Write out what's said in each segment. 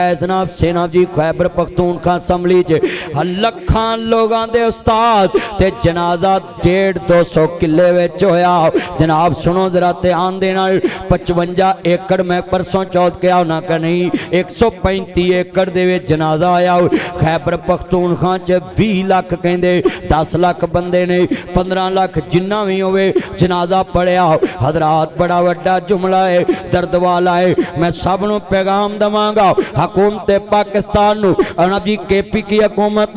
जनाब सेना जी खैबर पख्तूनख्वा असम्बली च लखां लोगां दे उस्ताद ते जनाजा 150-200 किले विच होया। जनाब सुनो जरा ध्यान दे नाल 55 एकड़ मैं परसों चौथ कहा होना कि नहीं 135 एकड़ दे विच जनाजा आया। खैबर पख्तूनख्वा च 20 लाख कहंदे 10 लाख बंदे ने 15 लाख जिन्ना भी होवे जनाजा पढ़िया। हजरात बड़ा वड्डा जुमला है, दर्द वाला है। मैं सब नूं पैगाम दवांगा हुकूमत पाकिस्तान जी केपी की हुकूमत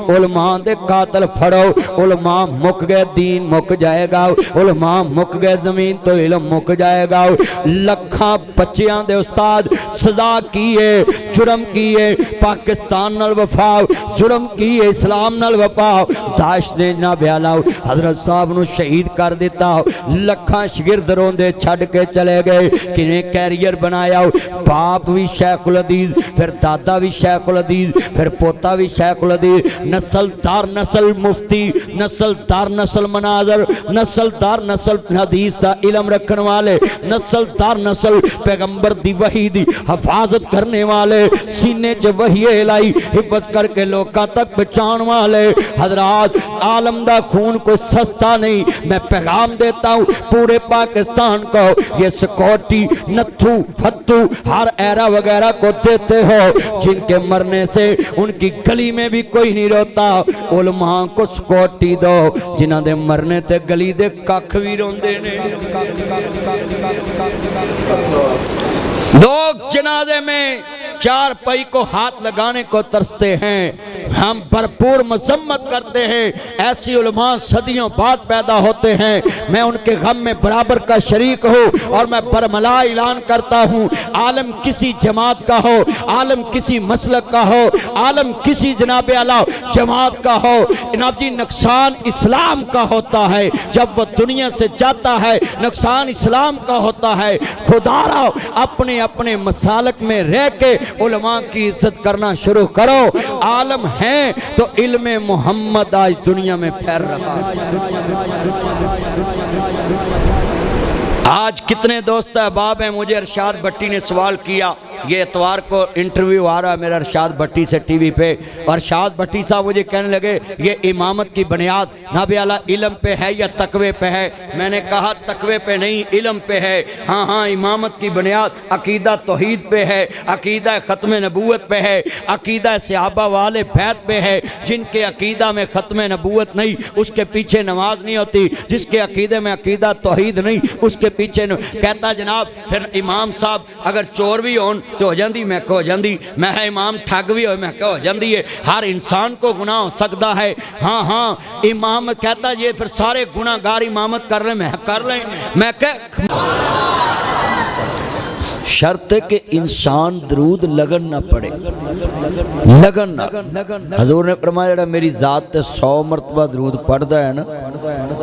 उलमा दे कातल फड़ो। उलमा मुक गए, दीन मुक जाएगा। उलमा मुक गए, जमीन तो इल्म मुक जाएगा। लखां बच्चियां दे उस्ताद सजा की है, जुर्म की है, पाकिस्तान नाल वफा, जुर्म की है, इस्लाम नाल वफा। दाश ने जनाब आला हजरत साहब नूं शहीद कर दिता। लखां शागिर्द रोंदे छड़ के चले गए। किने कैरियर बनाया, बाप भी शेखुल हदीस, फिर दादा भी शेखुल हदीस, फिर पोता भी शेखुल हदीस। नस्ल दर नस्ल मुफ्ती, नस्ल दर नस्ल मनाजर, नस्ल दर नस्ल हदीस का इलम रखने वाले, नस्ल दर नस्ल पैगंबर दी वही दी हिफाजत करने वाले, सीने च वही लाई हिफाजत करके लोगों तक पहुंचाने वाले। हजरात आलम दा खून को सस्ता नहीं। मैं पैगाम देता हूँ पूरे पाकिस्तान को, ये सिक्योरिटी नत्थू फत्तू हर एरा वगैरह को देते हो जिनके मरने से उनकी गली में भी कोई नहीं रोता। उलमा को सिक्योरिटी दो जिन्हां दे मरने ते गली दे कख भी रोंदे ने। लोग जनाजे में चार पाई को हाथ लगाने को तरसते हैं। हम भरपूर मसम्मत करते हैं। ऐसी उलमा सदियों बाद पैदा होते हैं। मैं उनके गम में बराबर का शरीक हूँ और मैं बरमला ऐलान करता हूँ, आलम किसी जमात का हो, आलम किसी मसलक का हो, आलम किसी जनाब आला जमात का हो, जनाब जी नुकसान इस्लाम का होता है। जब वह दुनिया से जाता है नुकसान इस्लाम का होता है। खुदारा अपने अपने मसालक में रह के उलमा की इज्जत करना शुरू करो। आलम हैं तो इल्मे मोहम्मद आज दुनिया में फैल रहा है। आज कितने दोस्त अहबाब हैं, मुझे अरशाद भट्टी ने सवाल किया, ये इतवार को इंटरव्यू आ रहा है मेरा अरशाद भट्टी से टीवी पे। अरशाद भट्टी साहब मुझे कहने लगे ये इमामत की बुनियाद नाबे आला इल्म पे है या तकवे पे है। मैंने कहा तकवे पे नहीं, इल्म पे है। हाँ हाँ, इमामत की बुनियाद अकीदा तौहीद पे है, अकीदा ख़त्म नबूवत पे है, अकीदा सहाबा वाले बैत पे है। जिनके अकीदा में ख़त्म नबूवत नहीं उसके पीछे नमाज नहीं होती, जिसके अकीदे में अकीदा तौहीद नहीं उसके पीछे कहता जनाब फिर इमाम साहब अगर चोर भी होन तो हो जाती, मैं कहो जाती, मैं इमाम ठग भी हो, मैं कहो हो जाती है। हर इंसान को गुनाह हो सकता है। हाँ हाँ, इमाम कहता ये फिर सारे गुनाहगार इमामत कर ले, मैं कर लें। मैं कह शर्त है कि इंसान दरूद लगन ना पड़े, लगन ना। हजूर ने फरमाया जेड़ा मेरी जात ते 100 मरतबा दरूद पढ़दा है ना,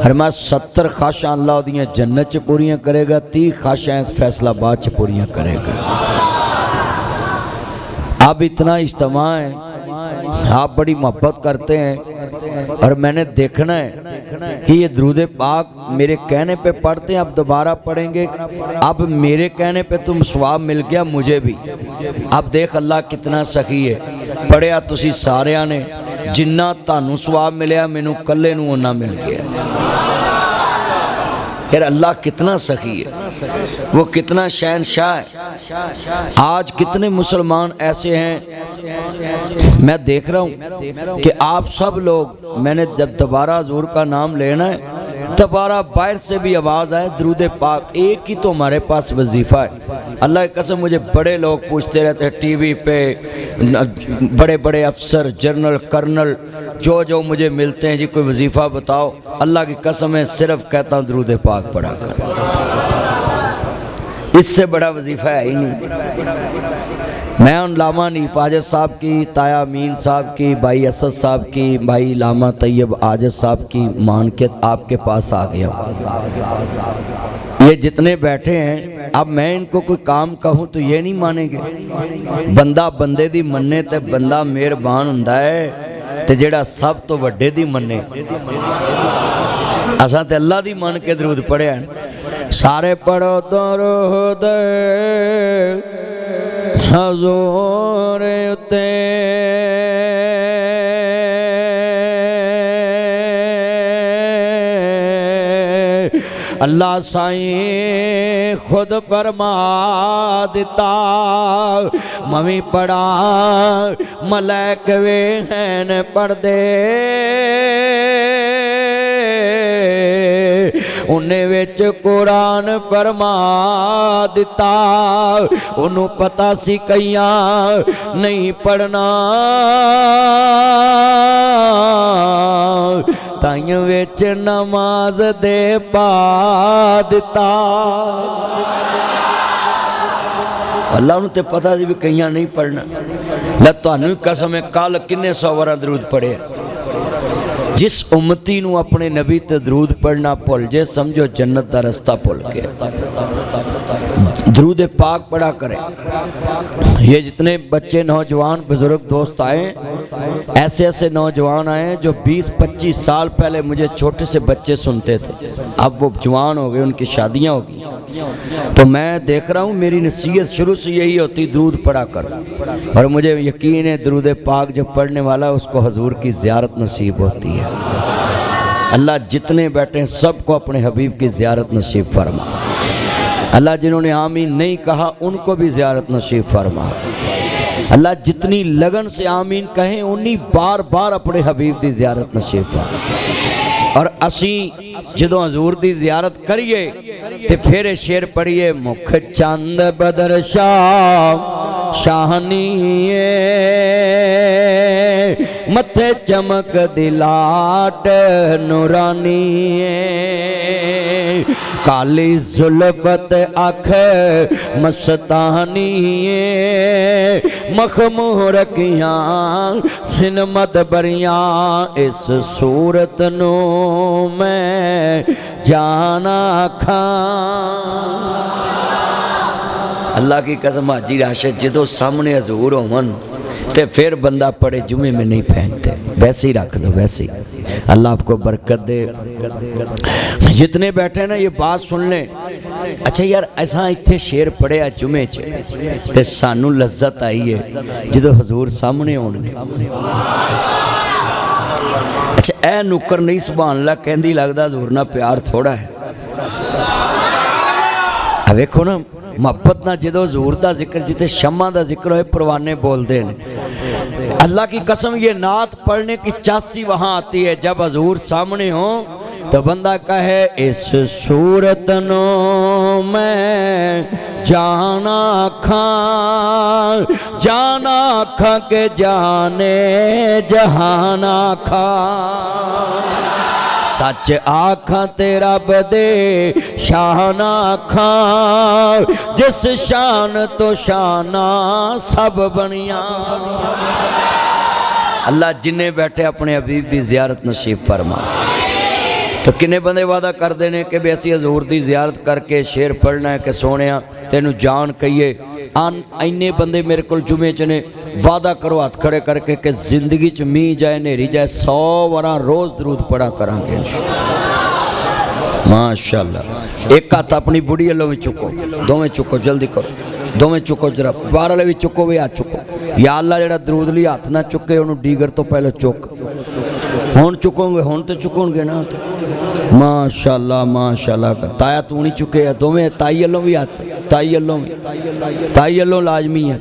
फरमाया 70 ख्वाहिशां अल्लाह दी जन्नत च पूरियां करेगा, 30 ख्वाहिशां इस फैसलाबाद च पूरियां करेगा। अब इतना इज्तिमा है, आप बड़ी मोहब्बत करते हैं और मैंने देखना है कि ये दरूद पाक मेरे कहने पे पढ़ते हैं, अब दोबारा पढ़ेंगे। अब मेरे कहने पे तुम सवाब मिल गया मुझे भी। अब देख अल्लाह कितना सखी है, पढ़िया तुसी सारिਆਂ ने, जिन्ना तानू सवाब मिलया मैनू कल्ले नू उन्ना मिल गया। फिर अल्लाह कितना सखी है, वो कितना शहनशाह है। आज कितने मुसलमान ऐसे हैं, मैं देख रहा हूँ कि आप सब लोग, मैंने जब दोबारा हुजूर का नाम लेना है दोबारा बाहर से भी आवाज़ आए दरूद पाक, एक ही तो हमारे पास वजीफ़ा है। अल्लाह की कसम मुझे बड़े लोग पूछते रहते हैं टीवी पे, बड़े बड़े अफसर जनरल कर्नल जो जो मुझे मिलते हैं, जी कोई वजीफ़ा बताओ। अल्लाह की कसम है सिर्फ कहता हूँ दरूद पाक पढ़ा कर, इससे बड़ा वजीफ़ा है ही नहीं। मैं उन लामा नीफ आजद साहब की, ताया अमीन साहब की, भाई असद साहब की, भाई लामा तैयब आजद साहब की मान के आपके पास आ गया। ये जितने बैठे हैं, अब मैं इनको कोई काम कहूँ तो ये नहीं मानेंगे। बंदा बंदे दी मन्ने ते बंदा मेहरबान हुंदा है, ते जेड़ा सब तो वड्डे दी मन्ने। असां ते अल्लाह दी मन के दरूद पढ़िया, सारे पढ़ो दरूद हजूर उते अल्लाह साईं खुद फरमा दिता, मवी पढ़ा मलैक वे हैं पढ़दे, उन्हें विच कुरान फरमा दिता। उन्हों पता सी कईयां नहीं पढ़ना, ताइयों विच नमाज दे पा दिता। अल्लाह नूं ते पता सी भी कईयां नहीं पढ़ना। लै तुहानूं कसम है, कल किन्ने सौ वारा दरूद पढ़े। जिस उम्मती नूं अपने नबी ते दरूद पढ़ना भुल जे, समझो जन्नत दा रस्ता भुल गया। दरूद पाक पढ़ा करें। ये जितने बच्चे नौजवान बुजुर्ग दोस्त आए, ऐसे ऐसे नौजवान आए जो 20-25 साल पहले मुझे छोटे से बच्चे सुनते थे, अब वो जवान हो गए, उनकी शादियां हो गई। तो मैं देख रहा हूँ मेरी नसीहत शुरू से यही होती, दरूद पढ़ा कर। और मुझे यकीन है दरूद पाक जो पढ़ने वाला उसको हजूर की ज़ियारत नसीब होती है। अल्लाह जितने बैठे सबको अपने हबीब की ज़ियारत नसीब फरमा। अल्लाह जिन्होंने आमीन नहीं कहा उनको भी ज़ियारत नसीब फरमा। अल्लाह जितनी लगन से आमीन कहें उन्नी बार बार अपने हबीब की ज़ियारत नसीब फरमा। और असी जदों हजूर की ज़ियारत करिए तो फिर शेर पढ़िए, मुख चंद बदर शाह शाहनीए, मथे चमक दिलाट नूरानीए, काली जुल्फत अख मस्तानीए, मखमूर कियां हिनमत बरियां, इस सूरत नू मैं जाना खां। अल्लाह की कसम हाजी राशिद जो सामने हजूर होवन ते फिर बंदा पढ़े जुमे में नहीं फेंकते, वैसे ही रख दो वैसे ही। अल्लाह आपको बरकत दे। जितने बैठे ना ये बात सुन लें। अच्छा यार ऐसा इतने शेर पढ़िया जुमे च ते सानू लज्जत आई है जो हजूर सामने होणगे। अच्छा ए नुक्कर नहीं सुभान अल्लाह कहंदी, लगदा हजूर ना प्यार थोड़ा है। वेखो ना मोहब्बत ना जो हजूर का जिक्र, जिते शम्मा का जिक्र हो परवाने बोलते हैं। अल्लाह की कसम ये नात पढ़ने की चासी वहाँ आती है जब हजूर सामने हो तो बंदा कहे, इस सूरत नो मैं जाना खां, जाना खां के जाने जहाना खां, सच आखा तेरा बदे शान आखा, जिस शान तो शाना सब बनिया। अल्लाह जिन्ने बैठे अपने हबीब की ज़ियारत नसीब फरमा। तो किन्ने बंदे वादा करते हैं कि भी असी हजूर की ज़ियारत करके शेर पढ़ना है कि सोने तेनू जान कहिए। इन्ने बंदे मेरे को जुमे च ने, वादा करो हाथ खड़े करके कि जिंदगी च मीह जाए नेरी जाए 100 वारा रोज़ दरूद पढ़ा करांगे माशाअल्लाह। एक हाथ अपनी बुढ़ी वालों भी चुको, दोवें चुको, जल्दी करो, दोवें चुको, जरा बाहर वाले भी चुको, भी हाथ चुको। या अल्लाह जेड़ा दरूद लई हाथ ना चुके उन्होंने डीगर तो पहले चुक। हुण चुकोगे, हुण तो चुकोगे ना। माशाअल्लाह माशाअल्लाह। ताया तू नहीं चुके है, दोवें ताई वालों भी हाथ, ताई वालों भी, ताई वालों लाजमी है।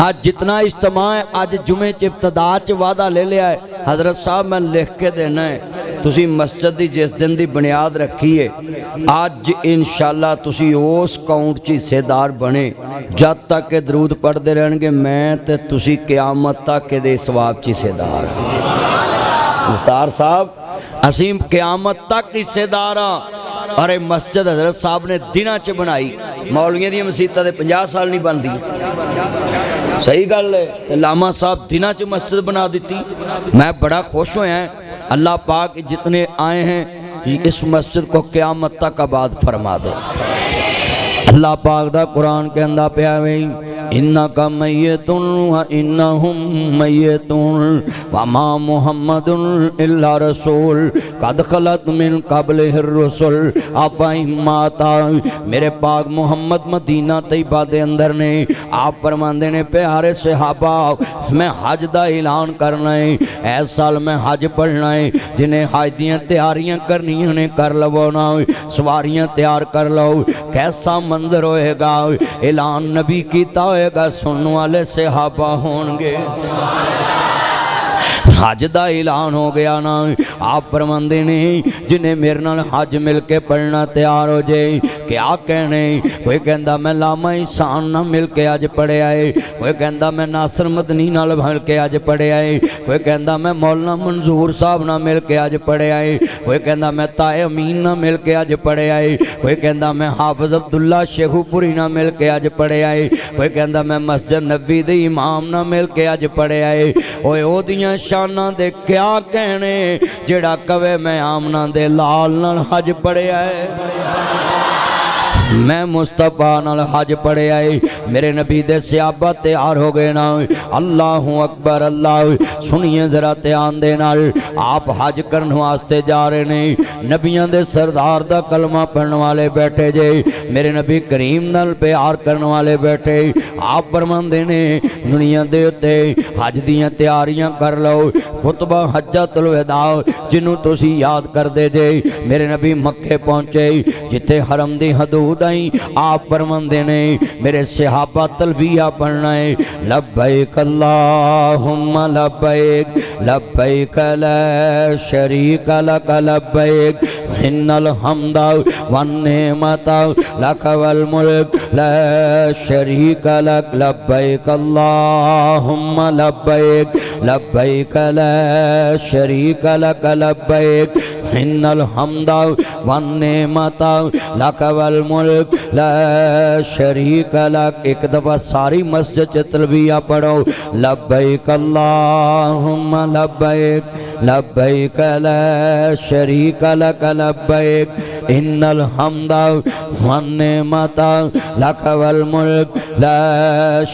आज जितना इज्तिमा है आज जुमे च इब्तदा च वादा ले लिया है हजरत साहब मैं लिख के देना है। तुसी मस्जिद की जिस दिन की बुनियाद रखी है अज इंशाअल्लाह तुसी उस काउंट च हिस्सेदार बने। जब तक के दरूद पढ़ते रहेंगे मैं ते तुसी क़यामत तक के सवाब च हिस्सेदार। मुख्तार साहब असीम क़यामत तक हिस्सेदार हाँ। अरे मस्जिद हजरत साहब ने दिना च बनाई, मौलवियों दी मसीतां दे 50 साल नहीं बनती। सही गल है। तो लामा साहब दिना च मस्जिद बना दी। मैं बड़ा खुश होया। अल्लाह पाक जितने आए हैं इस मस्जिद को क़यामत तक आबाद फरमा दे। अल्लाह पाक दा कुरान कहंदा पिया वे इन्नका मय्यतुन व इन्नहुम मय्यतुन वमा मुहम्मदुन इल्ला रसूल कद खलत मिन क़ब्लिहिर रुसूल अफ़इम्माता। मेरे पाक मुहम्मद मदीना तैयबा दे अंदर ने आप फरमांदे ने प्यारे सहाबा मैं हज दा ऐलान करना है, इस साल मैं हज पढ़ना है। जिन्हें हज दियां तैयारियां करनियां ने कर लवो ना, सवारियां तैयार कर लो। कैसा मंजर होएगा, ऐलान नबी कीता होएगा, सुनने वाले सहाबा होंगे। हज का ऐलान हो गया ना, आप फरमांदे ने जिन्हें मेरे नाल हज मिल के पढ़ना तैयार हो जाए। क्या कहने, कोई कहता मैं लामा ईसान ना मिल के अज पढ़िया है, कोई कहता मैं नासर मदनी नाल मिल के अज पढ़िया है, कोई कहता मैं मौलाना मंजूर साहब ना मिल के अज पढ़िया है, कोई कहता मैं ताए अमीन ना मिल के अज पढ़िया है, कोई कहता मैं हाफिज अब्दुल्ला शेखुपुरी ना मिल के अज पढ़िया है, कोई कहता मैं मस्जिद नबी दे इमाम ना मिल के अज पढ़िया है। ओए ओदियां शाना दे क्या कहने, जेड़ा कवे मैं आमना दे लाल नाल हज पढ़िया है, मैं मुस्तफा नाल हज पढ़िया है। मेरे नबी दे सहाबा तैयार हो गए ना, अल्लाह अकबर अल्लाह। सुनिए जरा ध्यान दे नाल, आप हज करने वास्ते जा रहे ने, नबियां दे सरदार दा कलमा पढ़ने वाले बैठे जे, मेरे नबी करीम नाल प्यार करने वाले बैठे। आप फरमांदे ने दुनिया दे उत्ते हज दियां तैयारियां कर लो, खुतबा हज्जतुल वदा जिन्हों तुसी याद करदे जे। मेरे नबी मक्के पहुंचे, जिथे हरम दी हदूद आप फरमांदे ने मेरे सहाबा तलबिया पढ़ना है, लब्बैक अल्लाहुम्मा लब्बैक लब्बैक ला शरीक लक लब्बैक इन्नल हम्दा वन नेमता लक वल मुल्क ला शरीक लक लब्बैक अल्लाहुम्मा लब्बैक लब्बैक ला शरीक लक लब्बैक इन्नल हम्दा वन नेमता लक वल मुल्क ला शरीक लक। एक दफा सारी मस्जिद च तलबिया पढ़ो, लब्बैक अल्लाहुम्मा लब्बैक लब्बैक ला शरीक लक लब्बैक इन्नल हम्दा वन नेमता लक वल मुल्क ला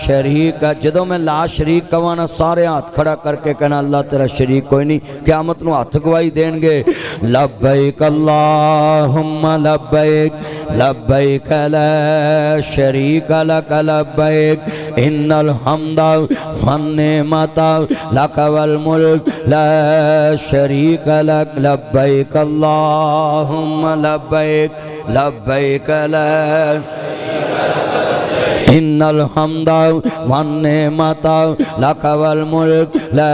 शरीक। जदों मैं ला शरीक कवां ना, सारे हाथ खड़ा करके कहना अल्लाह तेरा शरीक कोई नहीं, क़यामत नूं हथ गवाही देणगे। लब्बैक अल्लाहुम्मा लब्बैक लब्बैक ला शरीक लक लब्बैक इन्नल हम्दा वन नेमता लक वल मुल्क ला शरीक लक लब्बैक अल्लाहुम्मा लब्बैक लब्बैक ला इन्नल हम्दा वन नेमता लक वल मुल्क ला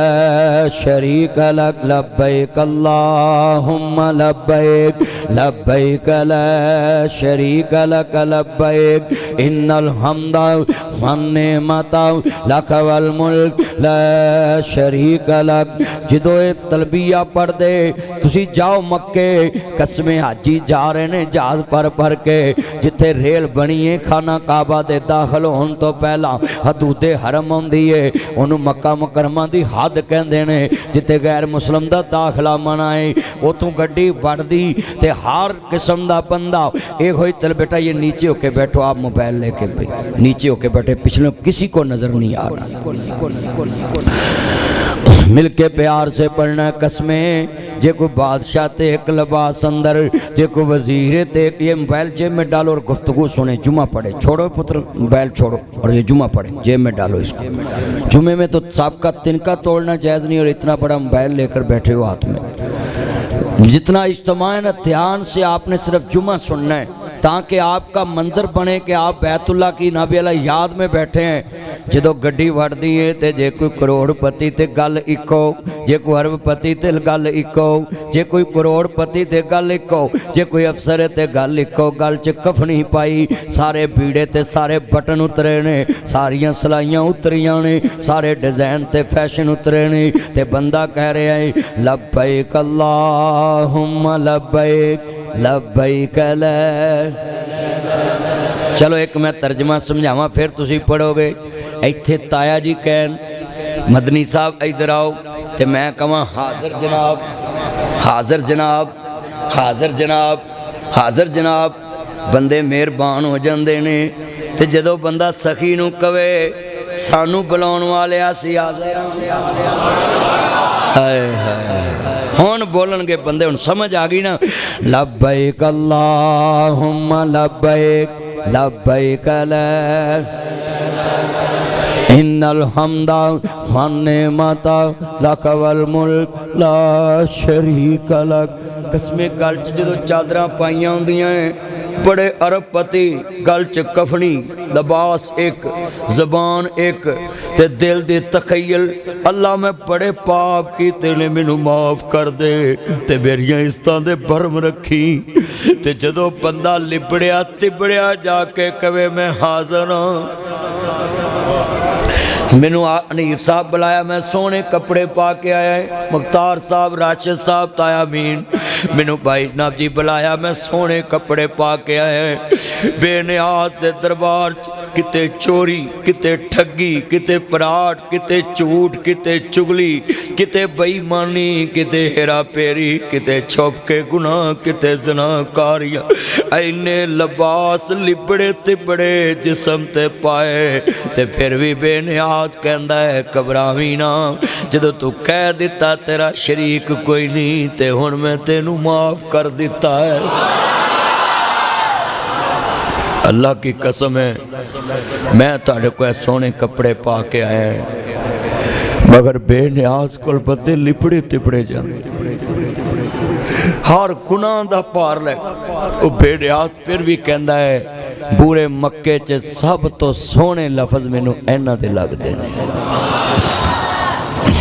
शरीक लक लब्बैक अल्लाहुम्मा लब्बैक लब्बैक ला शरीक लक लब्बैक इन्नल हम्दा वन नेमता लक वल मुल्क ला शरीक लक। जदों तलबिया पढ़दे तुसी जाओ मक्के, कसमें हाजी जा रहे ने जहाज पर के, जिथे रेल बनी है खाना काबा दे दाखिल होने तो पहला हदूदे हरम आउंदी है, उन्होंने मक्का मुकरमा दी हद कहंदे ने, जिथे गैर मुसलम दा दाखिला मना है। उतों गड्डी वड़दी ते हर किस्म दा बंदा ये होई तल बेटा ये नीचे होके बैठो, आप मोबाइल लेके नीचे होके बैठे, पिछले किसी को नजर नहीं आ रहा। मिल के प्यार से पढ़ना कसमें, जे कोई बादशाह ते एक लिबास अंदर, जे कोई वजीर ते एक, ये मोबाइल जेब में डालो और गुफ्तगू सुने, जुमा पढ़े। छोड़ो पुत्र मोबाइल छोड़ो और ये जुमा पढ़े, जेब में डालो इसको। जुमे में तो सबका तिनका तोड़ना जायज़ नहीं, और इतना बड़ा मोबाइल लेकर बैठे हो हाथ में। जितना इज्तिमा है ना, ध्यान से आपने सिर्फ जुमा सुनना है, ताकि आपका मंजर बने कि आप बैतुल्ला की नाबी अला याद में बैठे हैं। जो गड्डी वड़दी है तो जे कोई करोड़पति ते गल इको, जे कोई अरबपति ते गल इको, जे कोई करोड़पति ते गल इको, जे कोई अफसर है ते गल इको। गल च कफनी पाई, सारे बीड़े ते सारे बटन उतरे ने, सारियां सलाइयां उतरियां ने, सारे डिजाइन ते फैशन उतरे ने, ते बंदा कह रहा है लब्बैक अल्लाहुम्मा लब्बैक लब्बैक ला। चलो एक मैं तर्जमा समझावा फिर तुसी पढ़ोगे। इत्थे ताया जी कहन मदनी साहब इधर आओ, तो मैं कहां हाज़र जनाब हाज़र जनाब हाज़र जनाब हाज़र जनाब। बंदे मेहरबान हो जाते ने, ते जदों बंदा सखी नूं कवे सानू बुलाउण वाले असीं हाज़िर हाय हाय हुण बोलणगे बंदे हुण समझ आ गई ना लब्बैक अल्लाहुम्मा लब्बैक लब्बैक ला इन्नल हम्दा वन्निअमता लक वल मुल्क ला शरीक लक कसमे गल च जदों चादरां पाईयां हुंदियां बड़े अरबपति गल च कफनी लिबास एक जबान एक ते दिल दी तखय्युल अल्लाह मैं बड़े पाप कीते ने मैनू माफ कर दे ते मेरियां इज्जतां दे भरम रखी ते जदों बंदा लिबड़िया तिबड़िया जाके कवे मैं हाज़र हाँ मैनू हनीफ साहब बुलाया मैं सोहने कपड़े पा के आया है मुख्तार साहब राशिद साहब ताया अमीन मैनू भाई नाब जी बुलाया मैं सोहने कपड़े पा के आया है बेनियाज दे दरबार किते चोरी किते ठगी किते पराट किते झूठ किते चुगली किते बेईमानी किते हेरा फेरी किते छुप के गुनाह किते ज़नाकारियां इन्ने लिबास लिबड़े तिबड़े जिसम ते पाए ते फिर भी बेनियाज कहंदा है घबरावी ना जदों तू कह दिता तेरा शरीक कोई नहीं ते हुण मैं तेनू माफ कर दिता है अल्लाह की कसम है मैं तुहाडे कोल सोहने कपड़े पा के आया मगर बेनियाज कोल बंदे लिपड़े तिपड़े जाते हर गुनाह दा भार लै वो बेनियाज फिर भी कहंदा है पूरे मक्के च सब तो सोहने लफज मैनू इन्हां दे लगदे ने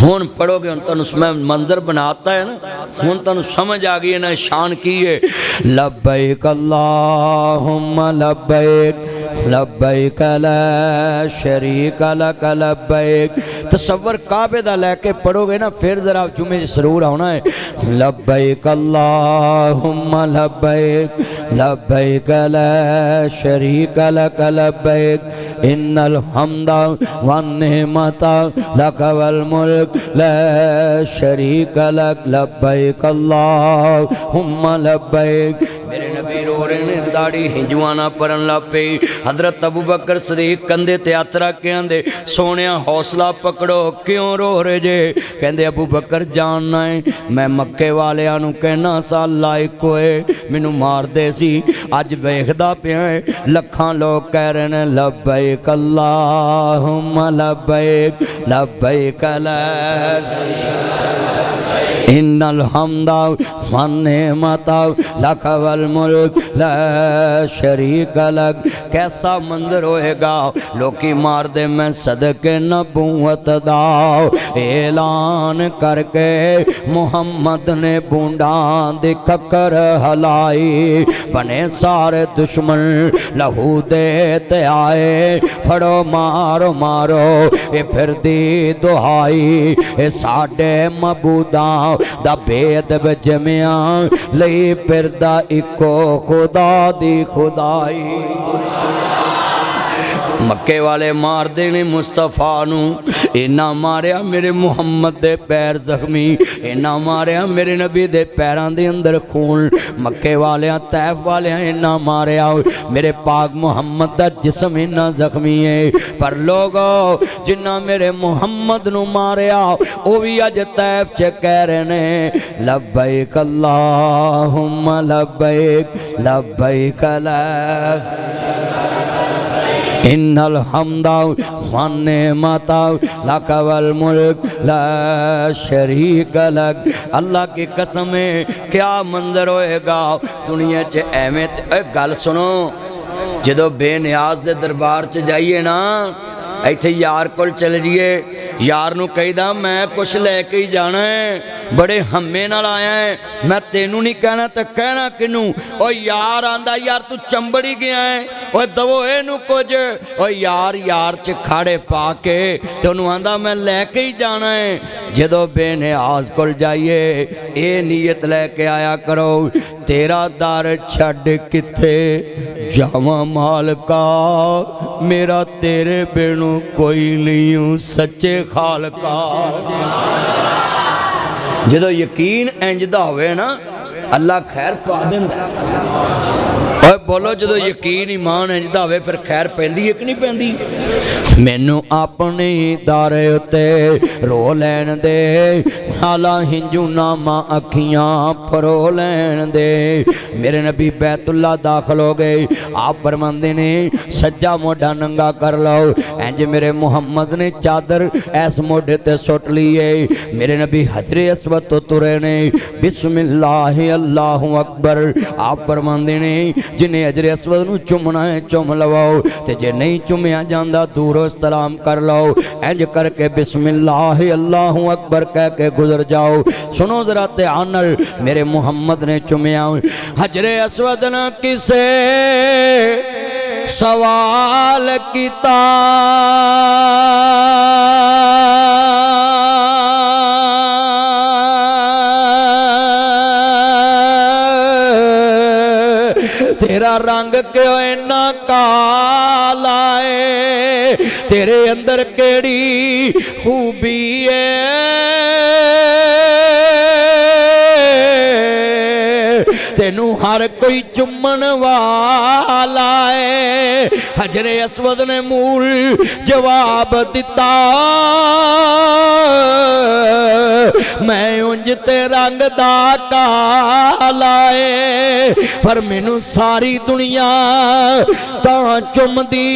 हुण पढ़ोगे हुण तुहानू मैं मंजर बनाता है ना हुण तुहानू समझ आ गई है ना शान की है लब्बैक अल्लाहुम्मा लब्बैक लब्बैक ला शरीक लक लब्बैक तसव्वुर काबे दा लेके पढ़ोगे ना फिर जरा जुमे जरूर आना है लब्बैक अल्लाहुम्मा लब्बैक लब्बैक ला शरीक लक लब्बैक इन्नल हम्दा वन्निअमता लक वल मुल्क ला शरीक लक लब्बैक अल्लाहुम्मा लब्बैक मेरे नबी रो रहे ने दाढ़ी हिंजवाना पढ़न लग पे हजरत अबू बकर सदीक कंधे ते हथ रख के आंदे सोनिया हौसला पकड़ो क्यों रो रहे जे कहंदे अबू बकर जानना है मैं मक्के वालियां नूं कहना सा लायक होए मैनू मारदे सी अज वेखदा पिया लखां लोग कह रहे ने लब्बैक अल्लाहुम्मा लब्बैक लब्बैक ला इन्नल हम्दा वन्निअमता लक वल मुल्क ला शरीक लक कैसा मंजर होएगा लोकी मार दे मैं सदके नबूवत दा ऐलान करके मुहम्मद ने बूंडां दी ककर हलाई बने सारे दुश्मन लहू दे ते आए फड़ो मारो मारो ए फिर दी दुहाई ए साडे मबूदा दा भेद जमिया लई फिरदा इको खुदा दी खुदाई मक्के वाले मार देने मुस्तफा नू इन्ना मारिया मेरे मुहम्मद दे पैर जख्मी इन्ना मारिया मेरे नबी दे पैरां दे अंदर खून मक्के वालियां तैफ वालियां इन्ना मारिया मेरे पाक मुहम्मद दा जिस्म इन्ना जख्मी है पर लोगो जिन्ना मेरे मुहम्मद नू मारिया वो भी अज तैफ च कह रहे ने लब्बैक अल्लाहुम्मा लब्बैक लब्बैक ला इन्नल हम्दा वन्निअमता लक वल मुल्क ला शरीक लक अल्लाह की कसम है क्या मंजर होएगा दुनिया च एवें गल सुनो जदों बेनियाज दे दरबार च जाइए ना इत्थे यार कोल चल जाइए यार नू कहीदा मैं कुछ लैके ही जाना है बड़े हम्मे नाल आया है मैं तेनू नहीं कहना तो कहना किनू ओ यार आंदा यार तू चंबड़ ही गया है ओ दवो इनू कुछ ओ यार यार च खाड़े पा के ते उन्होंने आंदा मैं लैके ही जाना है जदों बेनियाज कोल जाइए ये नीयत लैके आया करो तेरा दर छड्ड किथे जावां मालका मेरा तेरे बिनु कोई नहीं हूँ सच्चे खालका जदों यकीन इंज दा होवे ना अल्लाह खैर पा दिंदा ओए बोलो जो यकीन ईमान इंजदा होवे फिर खैर पैंदी है कि नहीं पैंदी। मैनू अपने दर उत्ते रो लैन दे, नाला हिंजू नामा अखियां फरो लैन दे। मेरे नबी बैतुल्ला दाखिल हो गए। आप फरमांदे ने सज्जा मोढा नंगा कर लो। इंज मेरे मुहम्मद ने चादर ऐस मोढे ते सुट ली है। मेरे नबी हजरे अस्वद तो तुरे ने, बिस्मिल्लाह अल्लाहु अकबर। आप फरमांदे ने जिन्हें हजरे अस्वद नूं चुमना है चुम लवाओ, ते जे नहीं चुमिया जांदा दूरों सलाम कर लो। इंज करके बिस्मिल्लाह अल्लाहु अकबर कह के गुजर जाओ। सुनो जरा ध्यान नाल, मेरे मुहम्मद ने चुमिया हजरे अस्वद न किसे सवाल किता, तेरा रंग क्यों इन्ना काला है, तेरे अंदर केड़ी खूबी है, तेनू हर कोई चुम्मन वाला है। हजरे अस्वद ने मूल जवाब दिता, मैं उंज ते रंग दा काला है, पर मैनू सारी दुनिया तां चुमदी,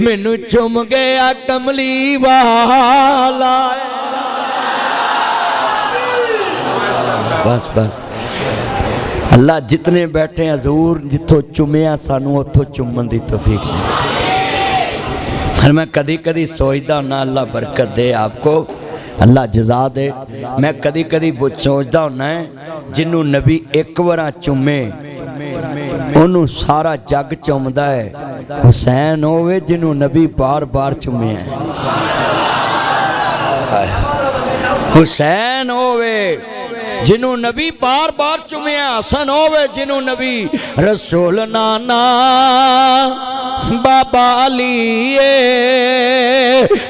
मैनू चुम गया कमली वाला। बस बस अल्लाह जितने बैठे हजूर जिथों चुमिया सानू उथों चुमन की तौफीक दे। हर मैं कदी कदी सोचता ना अल्लाह बरकत दे आपको, अल्लाह जजा दे। मैं कदी कदी सोचता होना है जिन्हों नबी एक बार चुमे उन्होंने सारा जग चुमदा है। हुसैन होवे जिन्हों नबी बार बार चुमिया है, हुसैन होवे जिन्हों नबी बार बार चुमिया, हसन होवे जिन्हों नबी रसूल नाना बाबा लिए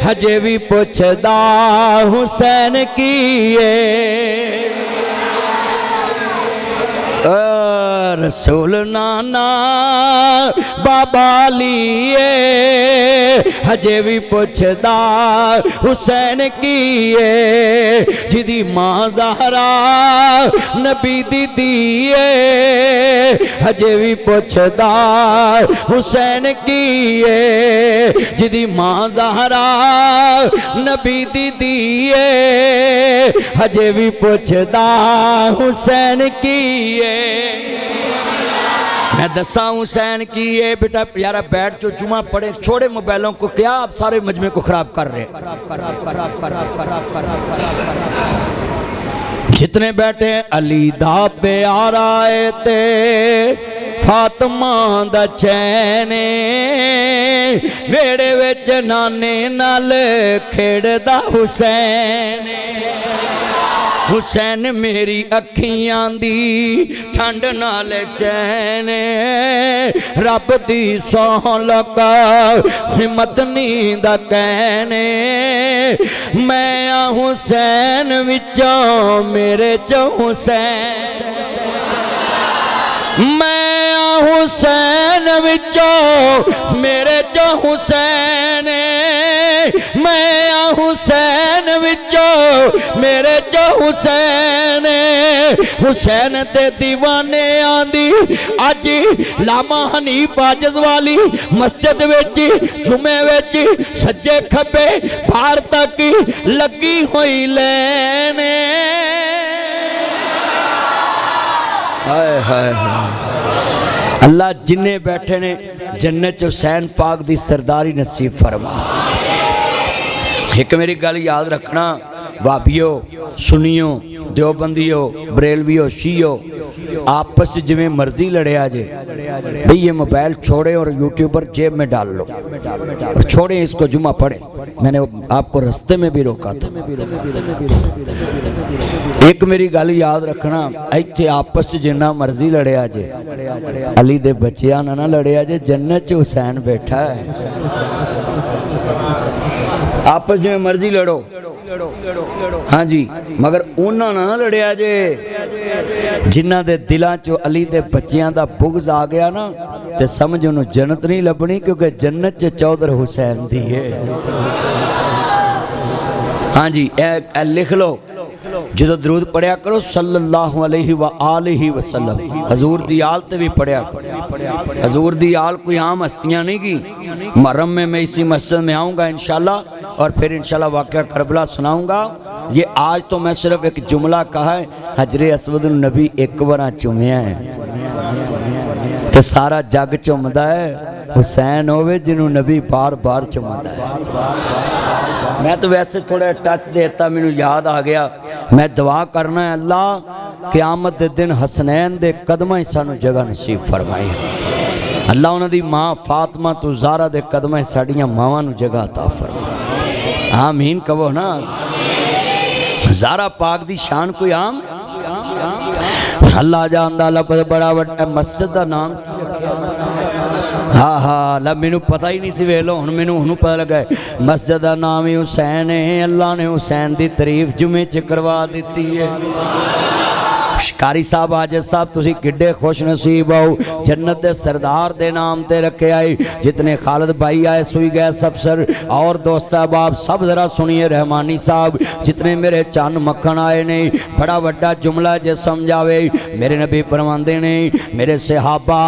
हजे भी पुछदा हुसैन किए। रसूल नाना बाबा लिए हजे भी पुछदा हुसैन किए, जिदी मां ज़हरा नबी दी दिए हजे भी पुछदा हुसैन किए, जिदी मां ज़हरा नबी दी दिए हजे भी पुछदा हुसैन किए। मैं दसा हुसैन की है बेटा यारा बैठ जो जुमा पढ़े, छोड़े मोबाइलों को, क्या आप सारे मजमे को खराब कर रहे हैं। जितने बैठे अली दा प्यारा है ते फातिमा दा चैने, वेड़े विच नाने नाल खेड़दा हुसैन, हुसैन मेरी अखियां दी ठंड नाल चैन, रब दी सौं लगा हिम्मत नींद कहने, मैं हुसैन विचों मेरे चो हुसैन, मैं हुसैन विचों मेरे चो हुसैन, मैं हुसैन विचों मेरे चो हुसैन, हुसैन ते दीवाने आंदी अज लामा हनीफ आजज वाली मस्जिद विच जुमे विच सज्जे खब्बे बाहर तक लगी हुई लैने। हाय हाय अल्लाह जिन्ने बैठे ने जन्नत हुसैन पाक दी सरदारी नसीब फरमा। एक मेरी गल याद रखना, वाबियो सुनियो देवबंदियो बरेलवियो शीयो आपस में जिमें मर्जी लड़िया जे भाई, ये मोबाइल छोड़े और यूट्यूब पर जेब में डाल लो और छोड़े इसको, जुमा पढ़े। मैंने आपको रास्ते में भी रोका था। एक मेरी गल याद रखना, इत्थे आपस में जिन्ना मर्जी लड़िया जे अली दे बच्चियां ना लड़िया जे, जन्नत च हुसैन बैठा है। आपस में मर्जी लड़ो, हाँ जी, मगर उन्हां ना लड़िया जे जिन्हां दे दिलां चों अली दे बच्चियां दा बुग़्ज़ आ गया ना, ते समझ उन्हों जन्नत नहीं लभनी, क्योंकि जन्नत च चौधर हुसैन दी है। हाँ जी, ए लिख लो, जो दरूद पढ़िया करो सल्लल्लाहु अलैहि व आलिहि वसल्लम, हजूर दी आल ते भी पढ़िया करो। हजूर दी आल कोई आम हस्तियां नहीं की। मुहर्रम में मैं इसी मस्जिद में आऊँगा इंशाल्लाह, और फिर इंशाल्लाह वाक़या करबला सुनाऊँगा। ये आज तो मैं सिर्फ एक जुमला कहा है, हजरे अस्वद नबी एक बार चुमिया है तो सारा जग चुमदा है, हुसैन होवे जिन्हों नबी बार बार चुमदा है। मैं तो वैसे थोड़ा टच देता, मैनू याद आ गया, मैं दुआ करना है अल्लाह क़यामत दे दिन हसनैन दे कदमां सानू जगह नसीब फरमाए। अल्लाह उन्हां दी माँ फातिमा तो ज़ारा दे कदमां साड़ियां मावां नू जगह अता फरमाए। आमीन कहो ना। ज़ारा पाक दी शान कोई आम अल्लाह जानदा। लफज़ बड़ा वड्डा, मस्जिद का नाम हाँ हाँ ला मैनू पता ही नहीं सी, वेख लो हुण मैनू हुण पता लगा है। मस्जिद का नाम ही हुसैन है। अल्लाह ने हुसैन की तारीफ जुमे च करवा दी है। कारी साहब आजिज साहब तुसी किड्डे खुश नसीब हो, जन्नत दे सरदार दे नाम ते रखे आए। जितने खालिद भाई आए, सुई गैस अफसर और दोस्त अहबाब सब जरा सुनिए। रहमानी साहब जितने मेरे चन मक्खन आए ने, बड़ा वड्डा जुमला जे समझावे। मेरे नबी फरमांदे ने, मेरे सहाबा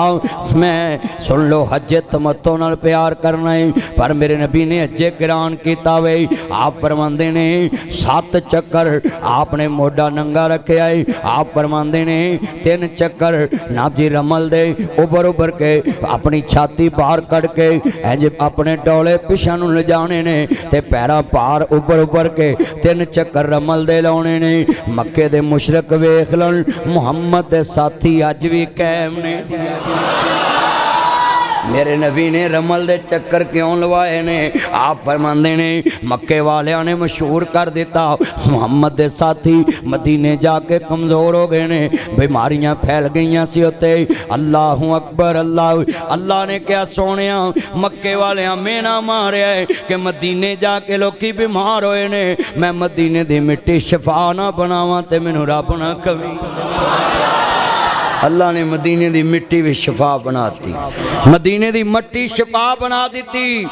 मैं सुन लो हजे तमत्तो नाल प्यार करना है, पर मेरे नबी ने हजे किरान किया वे। आप फरमांदे ने 7 चक्कर आपने मोढा नंगा रखे आए। आप फरमांदे ने 3 चक्कर नाबजी रमल दे उबर उबर के अपनी छाती बाहर कड़ के इंज अपने डोले पिछा नूं ले जाने ने, ते पैरा पार उबर उबर के 3 चक्कर रमल दे लाने ने। मक्के दे मुशरक वेख लन, मुहम्मद दे साथी अज भी कायम ने। मेरे नबी ने रमल दे चक्कर क्यों लवाए ने? आप फरमाते ने मक्के वालियां ने मशहूर कर दिता, मुहम्मद दे साथी मदीने जाके कमज़ोर हो गए ने, बीमारियां फैल गई सी उत्ते। अल्लाह अकबर अल्लाह। अल्लाह ने क्या सोने मक्के वालियां मेना मारिया है कि मदीने जाके लोग बीमार होए ने, मैं मदीने दी मिट्टी शफा ना बनावा ते मैनू रब ना कवी। अल्लाह ने मदीने दी मिट्टी भी शफा बनाती, मदीने दी मट्टी शफा बना दी।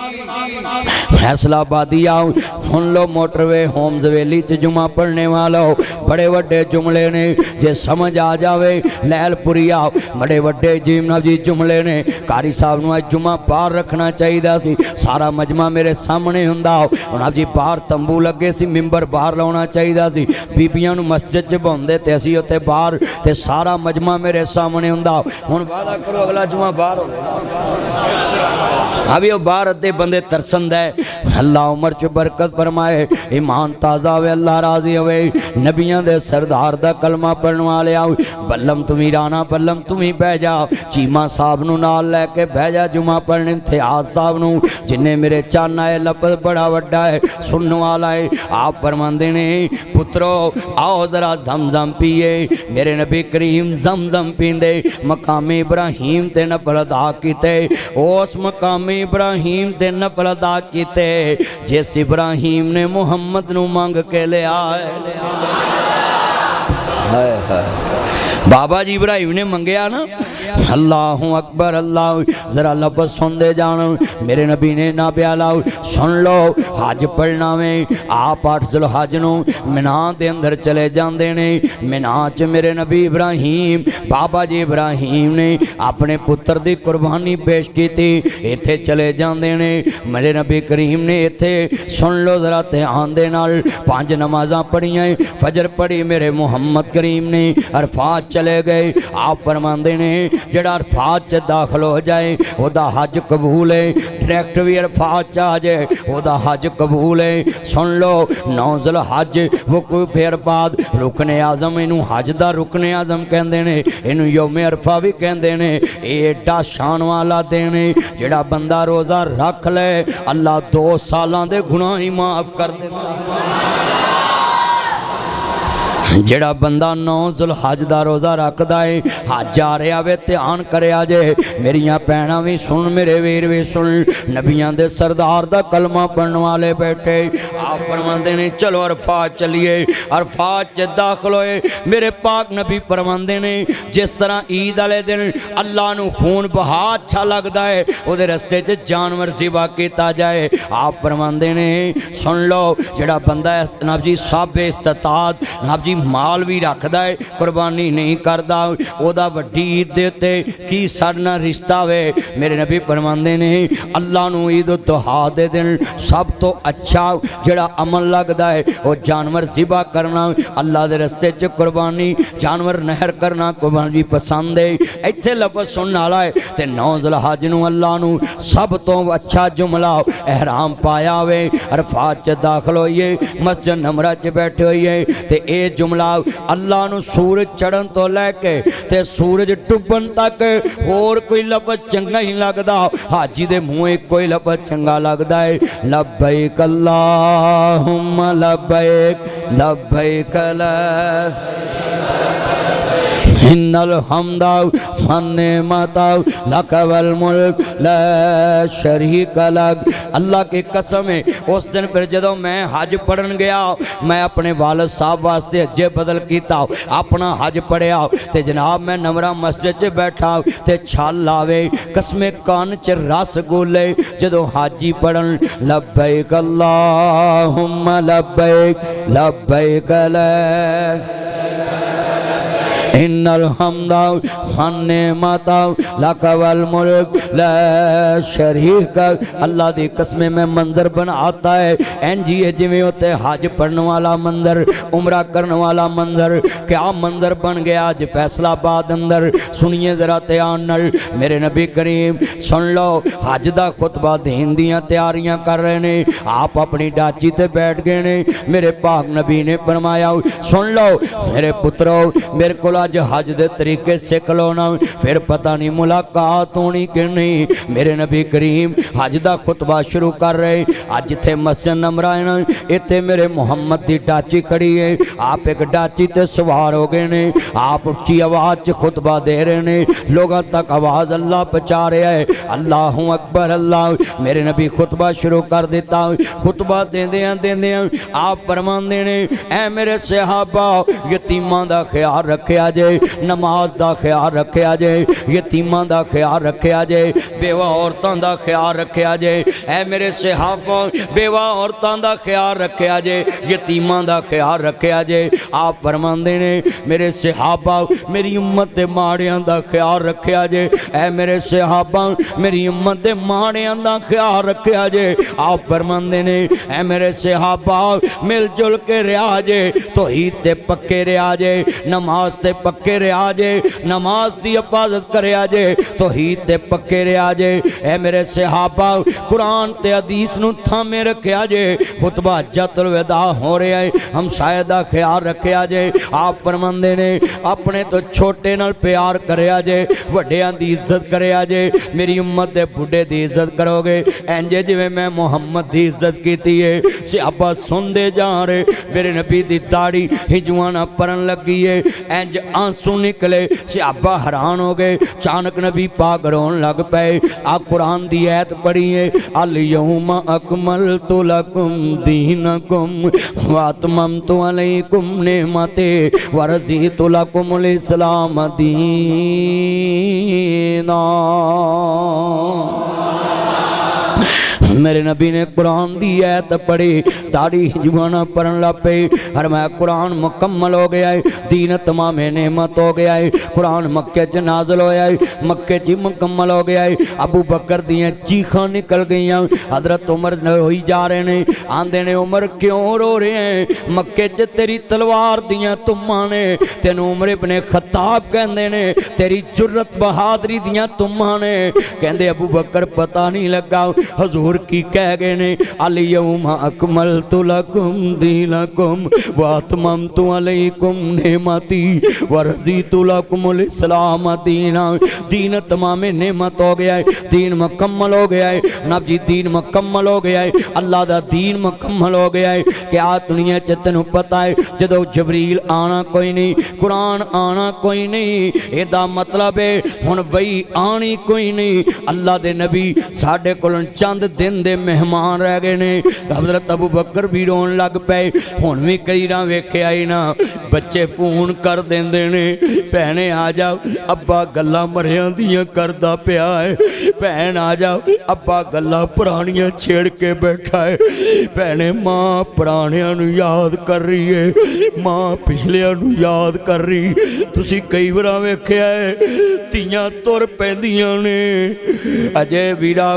फैसलाबादी आओ सुन लो, मोटरवे होम्स वैली च जुमा पढ़ने वालों बड़े वड्डे जुमले ने, जे समझ आ जावे लैलपुरी आओ बड़े वड्डे जीवना जी जुमले ने। कारी साहब नूं अज जुमा बाहर रखना चाहिए सी, सारा मजमा मेरे सामने हुंदा। हुण जी बाहर तंबू लगे सी, मिंबर बाहर लाउणा चाहिए सी, बीबियां नूं मस्जिद च बहाउंदे ते असीं उत्ते बाहर, ते सारा मजमा मेरे सामने हुंदा। हुण वादा करो अगला जुमा बाहर अभी वो बाहर अद्धे बंदे तरसंद है। अल्लाह उमर च बरकत फरमाए, ईमान ताज़ा होवे, अल्लाह राजी होवे। नबियां दे सरदार दा कलमा पढ़न वाले आओ, बल्लम तुमी राना बल्लम तुमी बह जा, चीमा साहब नूं नाल लैके बह जा जुमा पढ़ने। इम्तियाज साहब नूं जिन्ने मेरे चन आए, लफज बड़ा वड्डा है सुनने वाला है। आप फरमांदे ने पुत्रो आओ जरा जमजम पिए। मेरे नबी करीम जमजम पींदे, मकामी इब्राहीम ते नफल अदा कीते। उस मकामी इब्राहीम ते नफल अदा कीते जिस इब्राहीम ने मुहम्मद नूं मंग के लिया है। बाबा जी इब्राहिम ने मंगया ना। अल्लाह अकबर अल्लाह। जरा लफ्ज़ सुनते जानो, मेरे नबी ने ना प्याला सुन लो। हज पढ़ना में आप 8 ज़ुल्हज नूं मिना दे अंदर चले जाते ने। मिना च मेरे नबी इब्राहीम बाबा जी इब्राहीम ने अपने पुत्र की कुर्बानी पेश की थी। इत्थे चले जाते ने मेरे नबी करीम ने। इत्थे सुन लो जरा ध्यान दे नाल, 5 नमाज़ां पढ़ियां, फजर पढ़ी मेरे मुहम्मद करीम ने। अरफात चले गए। आप फरमाते ने जेड़ा अरफात च दाखिल हो जाए वह हज कबूल है, डायरैक्ट भी अरफात च आ जाए वह हज कबूल है। सुन लो 9 ज़ुल्हज वकूफ़ अरफात, रुकने आज़म, इनू हज का रुकने आज़म कहते हैं, इनू यौम अरफा भी कहते हैं। ये एडा शान वाला दिन है, जेड़ा बंदा रोज़ा रख ले अल्लाह 2 सालों के गुनाह ही माफ़ कर दे। ਜਿਹੜਾ ਬੰਦਾ 9 ਜ਼ੁਲਹਜ ਦਾ ਰੋਜ਼ਾ ਰੱਖਦਾ ਏ ਹੱਜ ਆ ਰਿਹਾ ਵੇ ਧਿਆਨ ਕਰਿਆ ਜੇ ਮੇਰੀਆਂ ਭੈਣਾਂ ਵੀ ਸੁਣ ਮੇਰੇ ਵੀਰ ਵੀ ਸੁਣ ਨਬੀਆਂ ਦੇ ਸਰਦਾਰ ਦਾ ਕਲਮਾ ਪੜਨ ਵਾਲੇ ਬੈਠੇ ਆਪ फरमाते ने चलो अरफात चलिए अरफात च दाखिल होए मेरे पाक नबी फरमाते ने जिस तरह ईद वाले दिन अल्लाह नू खून बहा अच्छा लगता है उहदे रस्ते च जानवर सिवा किया जाए आप फरमाते ने सुन लो जिहड़ा बंदा जनाब जी सब इस्तात जनाब जी माल भी रखता है कुर्बानी नहीं करता उहदा वड्डी ईद दे उत्ते की साडे नाल रिश्ता वे मेरे नबी फरमाते ने अल्लाह नू ईद उल दुहा दे दिन सब तो अच्छा जिहड़ा अमल लगता है वो जानवर ज़िबा करना अल्लाह के रस्ते च कुर्बानी जानवर नहर करना कुर्बानी पसंद है इत्थे लफ्ज़ सुनने वाला है ते 9 ज़ुलहज नूं अल्लाह नूं सब तो अच्छा जुमला एहराम पाया वे अरफात च दाखिल होइए मस्जिद नमरा च बैठे होइए ते ये जुमला अल्लाह नूं सूरज चढ़न तो लैके ते सूरज डुबन तक होर कोई लफ्ज़ चंगा ही लगता हाजी दे मूँह कोई लफ्ज़ चंगा लगता है लब्बैक अल्लाहुम्मा लब्बैक लब्बैक ला इन्नल हम्दा वन्निअमत लक वल मुल्क ला शरीक लक अल्लाह की कसम है उस दिन फिर जदों मैं हज पढ़न गया मैं अपने वालिद साहब वास्ते हजे बदल किया अपना हज पढ़िया तो जनाब मैं नमरा मस्जिद च बैठा तो छल आवे कसमे कान च रस गोले जदों हाजी पढ़न लब्बैक अल्लाहुम्मा लब्बैक लब्बैक ला इन्नल हम्दा वन्निअमत लक वल मुल्क ला शरीक अल्लाह दी कसम में मंजर बनाता है इंज ही जिवें उत्ते हज पढ़ने वाला मंजर उमरा करने वाला मंजर क्या मंजर बन गया अज फैसलाबाद अंदर सुनिए जरा ध्यान नाल मेरे नबी करीम सुन लो हज दा खुतबा देन दियां तैयारियां कर रहे ने आप अपनी डाची ते बैठ गए ने मेरे पाक नबी ने फरमाया सुन लो मेरे पुत्रो मेरे को अज हज दे तरीके सिख लो ना फिर पता नहीं मुलाकात होनी कि नहीं मेरे नबी करीम हज दा खुतबा शुरू कर रहे अज इत्थे मस्जिद नमरा है ना इत्थे मेरे मुहम्मद दी डाची खड़ी है आप एक डाची ते सवार हो गए ने आप उच्ची आवाज़ च खुतबा दे रहे ने लोगों तक आवाज़ अल्लाह पहुँचा रहा है अल्लाहु अकबर अल्लाह मेरे नबी खुतबा शुरू कर दिता खुतबा देंदियां आप फरमांदे ने ऐ मेरे सहाबा यतीमां दा ख्याल रखिया जे नमाज दा ख्याल रखिया जे यतीमां दा ख्याल रखिया जे बेवा औरतां दा ख्याल रखिया जे ऐ मेरे सहाबा बेवा औरतां दा ख्याल रखिया जे यतीमां दा ख्याल रखिया जे आप फरमांदे ने मेरे सहाबा मेरी उम्मत दे माड़ियां दा ख्याल रखिया जे ऐ मेरे सहाबा मेरी उम्मत दे माड़ियां दा ख्याल रखिया जे आप फरमांदे ने ऐ मेरे सहाबा मिल जुल के रहा जे तौहीद ते पक्के रहा जे नमाज ते पक्के रहा जे नमाज दी हिफाजत करया जे तौहीद ते पक्के रहा जे ऐ मेरे सहाबा कुरान ते हदीस नूं थामे रखिया जे खुतबा हज्जतुल वदा हो रहा है हमसाए दा ख्याल रखिया जे आप फरमांदे ने अपने तो छोटे नाल प्यार करया जे वड्डियां दी इज्जत करया जे मेरी उम्मत दे बुढ़े दी इज्जत करोगे इंज जिवें मैं मुहम्मद दी इज्जत कीती है सहाबा सुनदे जा रहे मेरे नबी दी दाढ़ी हिजवाना परन लगी है इंज आंसू निकले सहाबा हैरान हो गए अचानक नबी पाक रोन लग पे आ कुरान दी आयत पढ़ी है अल यौम अकमलतु लकुम दीनकुम व अतममतु अलैकुम निअमती व रज़ीतु लकुमुल इस्लाम दीना मेरे नबी ने कुरान दी आयत पढ़ी दाढ़ी हिजवाना पढ़न लग पे और मैं कुरान मुकम्मल हो गया है दीन तमाम नेमत हो गया है कुरान मक्के च नाज़िल होया है मक्के च मुकम्मल हो गया है अबू बकर दियां चीखां निकल गई हजरत उमर रोई जा रहे ने आंदे ने उमर क्यों रो रहे हैं मक्के च तेरी तलवार दियां तुम्मां ने तेनू उमर इब्ने खत्ताब कहंदे ने तेरी जुर्रत बहादरी दियां तुम्मां ने कहंदे अबू बकर पता नहीं लगा हजूर की कह गए ने अल यौमा अकमलतु लकुम दीनकुम व अतममतु अलैकुम नेमती व रज़ीतु लकुमुल इस्लाम दीना। दीन तमाम नेमत हो गया है, दीन मुकम्मल हो गया है नब जी, दीन मुकम्मल हो गया है, अल्लाह दा दीन मुकम्मल हो गया है। क्या दुनिया च तेनू पता है जदों जबरील आना कोई नहीं, कुरान आना कोई नहीं, एदा मतलब है हुण वही आनी कोई नहीं। अल्लाह दे नबी साडे कोल चंद दिन दे मेहमान रह गए ने। हज़रत अबू बकर भी रोन लग पे, हुण भी कई ना वेख्या ही ना बच्चे फोन कर देंदे ने, भैने आ जाओ अब्बा गल्लां मरियां दियां करदा पिया है, भैन आ जाओ अब्बा गल्लां पुरानियां छेड़ के बैठा है, भैने माँ पुरानियां नूं याद कर रही है, माँ पिछलियां नूं याद कर रही। तुसी कई बार वेख्या है धीआं तुर पैंदियां ने, अजे वीरा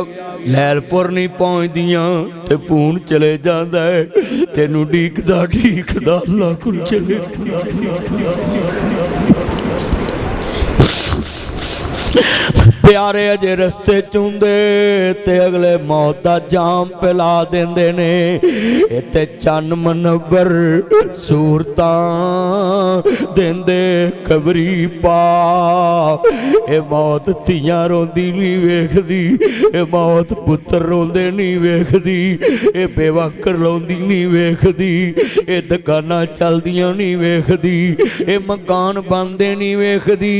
लैलपुर नहीं पहुँचदियां ते फोन चले जाता है, तेनू ढीकदा ढीकदा अल्लाह कोल चले। प्यारे अजे रस्ते चुंदे ते अगले मौत दा जाम पिला देंदे ने। इत्थे चन्न मनव्वर सूरतां देंदे कबरी पा। ए मौत धीआं रोंदी नहीं वेखदी, ए मौत पुत्तर रोंदे नहीं वेखदी, ए बेवकर रोंदी नहीं वेखदी, ए दुकानां चलदियां नहीं वेखदी, ए मकान बनदे नहीं वेखदी,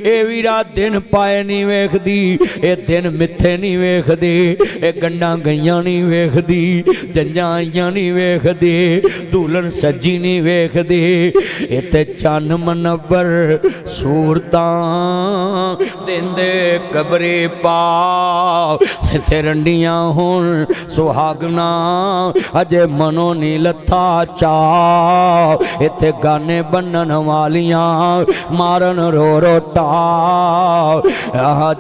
ए वीरा दिन पाए नहीं वेखदी, ए दिन मिथे नहीं वेखदी, ए गंडां गईयां नहीं वेखदी, जंजां आईयां नहीं वेखदी, दुल्हन सजी नहीं वेखदी। इत्थे चन्न मनव्वर सूरतां देंदे कबरे पा। इत्थे रंडियां हुण सुहागना अजे मनो नी लथा चा। इत्थे गाने बनन वालियां मारन रो रो टा।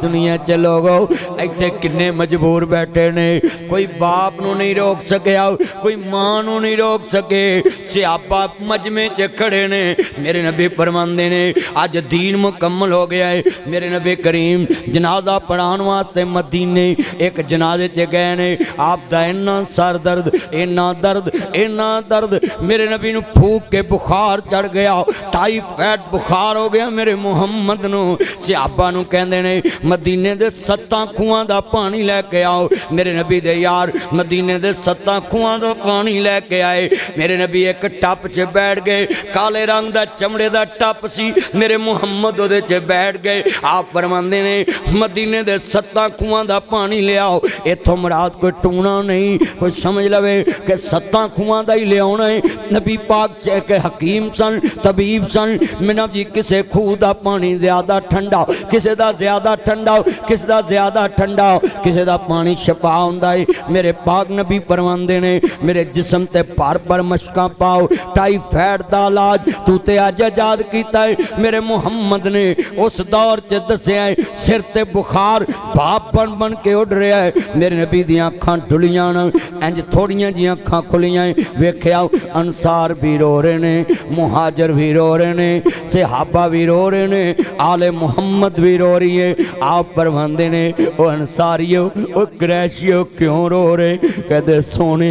दुनिया च लोगो इत्थे किन्ने मजबूर बैठे ने, कोई बाप नू नहीं रोक सकिया, कोई मां नू नहीं रोक सके, सियापा मजमे च खड़े ने। मेरे नबी फरमांदे ने अज दीन मुकम्मल हो गया है। मेरे नबी करीम जनाजा पढ़ाने वास्ते मदीने एक जनाजे च गए ने। आप दा इन्ना सर दर्द, इन्ना दर्द, इन्ना दर्द, मेरे नबी नू फूक के बुखार चढ़ गया, टाइफाइड बुखार हो गया मेरे मुहम्मद नू। सियापा नू कहंदे ने मदीने दे 7 खूहां दा पानी लैके आओ। मेरे नबी दे यार मदीने दे 7 खूहां दा पानी लैके आए। मेरे नबी एक टप च बैठ गए, काले रंग दा चमड़े दा टप सी, मेरे मुहम्मद ओदे च बैठ गए। आप फरमांदे ने मदीने दे 7 खूहां दा पानी ले आओ। इत्थों मुराद कोई टूना नहीं, कोई समझ लवे कि 7 खूहां दा ही ले आउणा है। नबी पाक के हकीम सन, तबीब सन। मैनू जी किसे खूह दा पानी ज्यादा ठंडा, किसे दा ज्यादा ठंडा, किस दा ज्यादा ठंडा, किसे दा पानी शफा हुंदा है। मेरे पाक नबी फरमांदे ने मेरे जिस्म ते भर भर मशकां पाओ, टाइफाइड दा इलाज तू ते अज आजाद कीता है। मेरे मुहम्मद ने उस दौर च दस्सिया है, सिर ते बुखार भाप बन बन के उड़ रहा है। मेरे नबी दी अखां डुलियां न, इंज थोड़ियां जी अखां खुलियां, वेख्या अंसार भी रो रहे ने, मुहाजर भी रो रहे ने, सहाबा भी रो रहे ने, आले मुहम्मद भी रो रही है। आप फरमांदे ने ओ अंसारियो, ओ क्रैशियो क्यों रो रहे? कहते सोने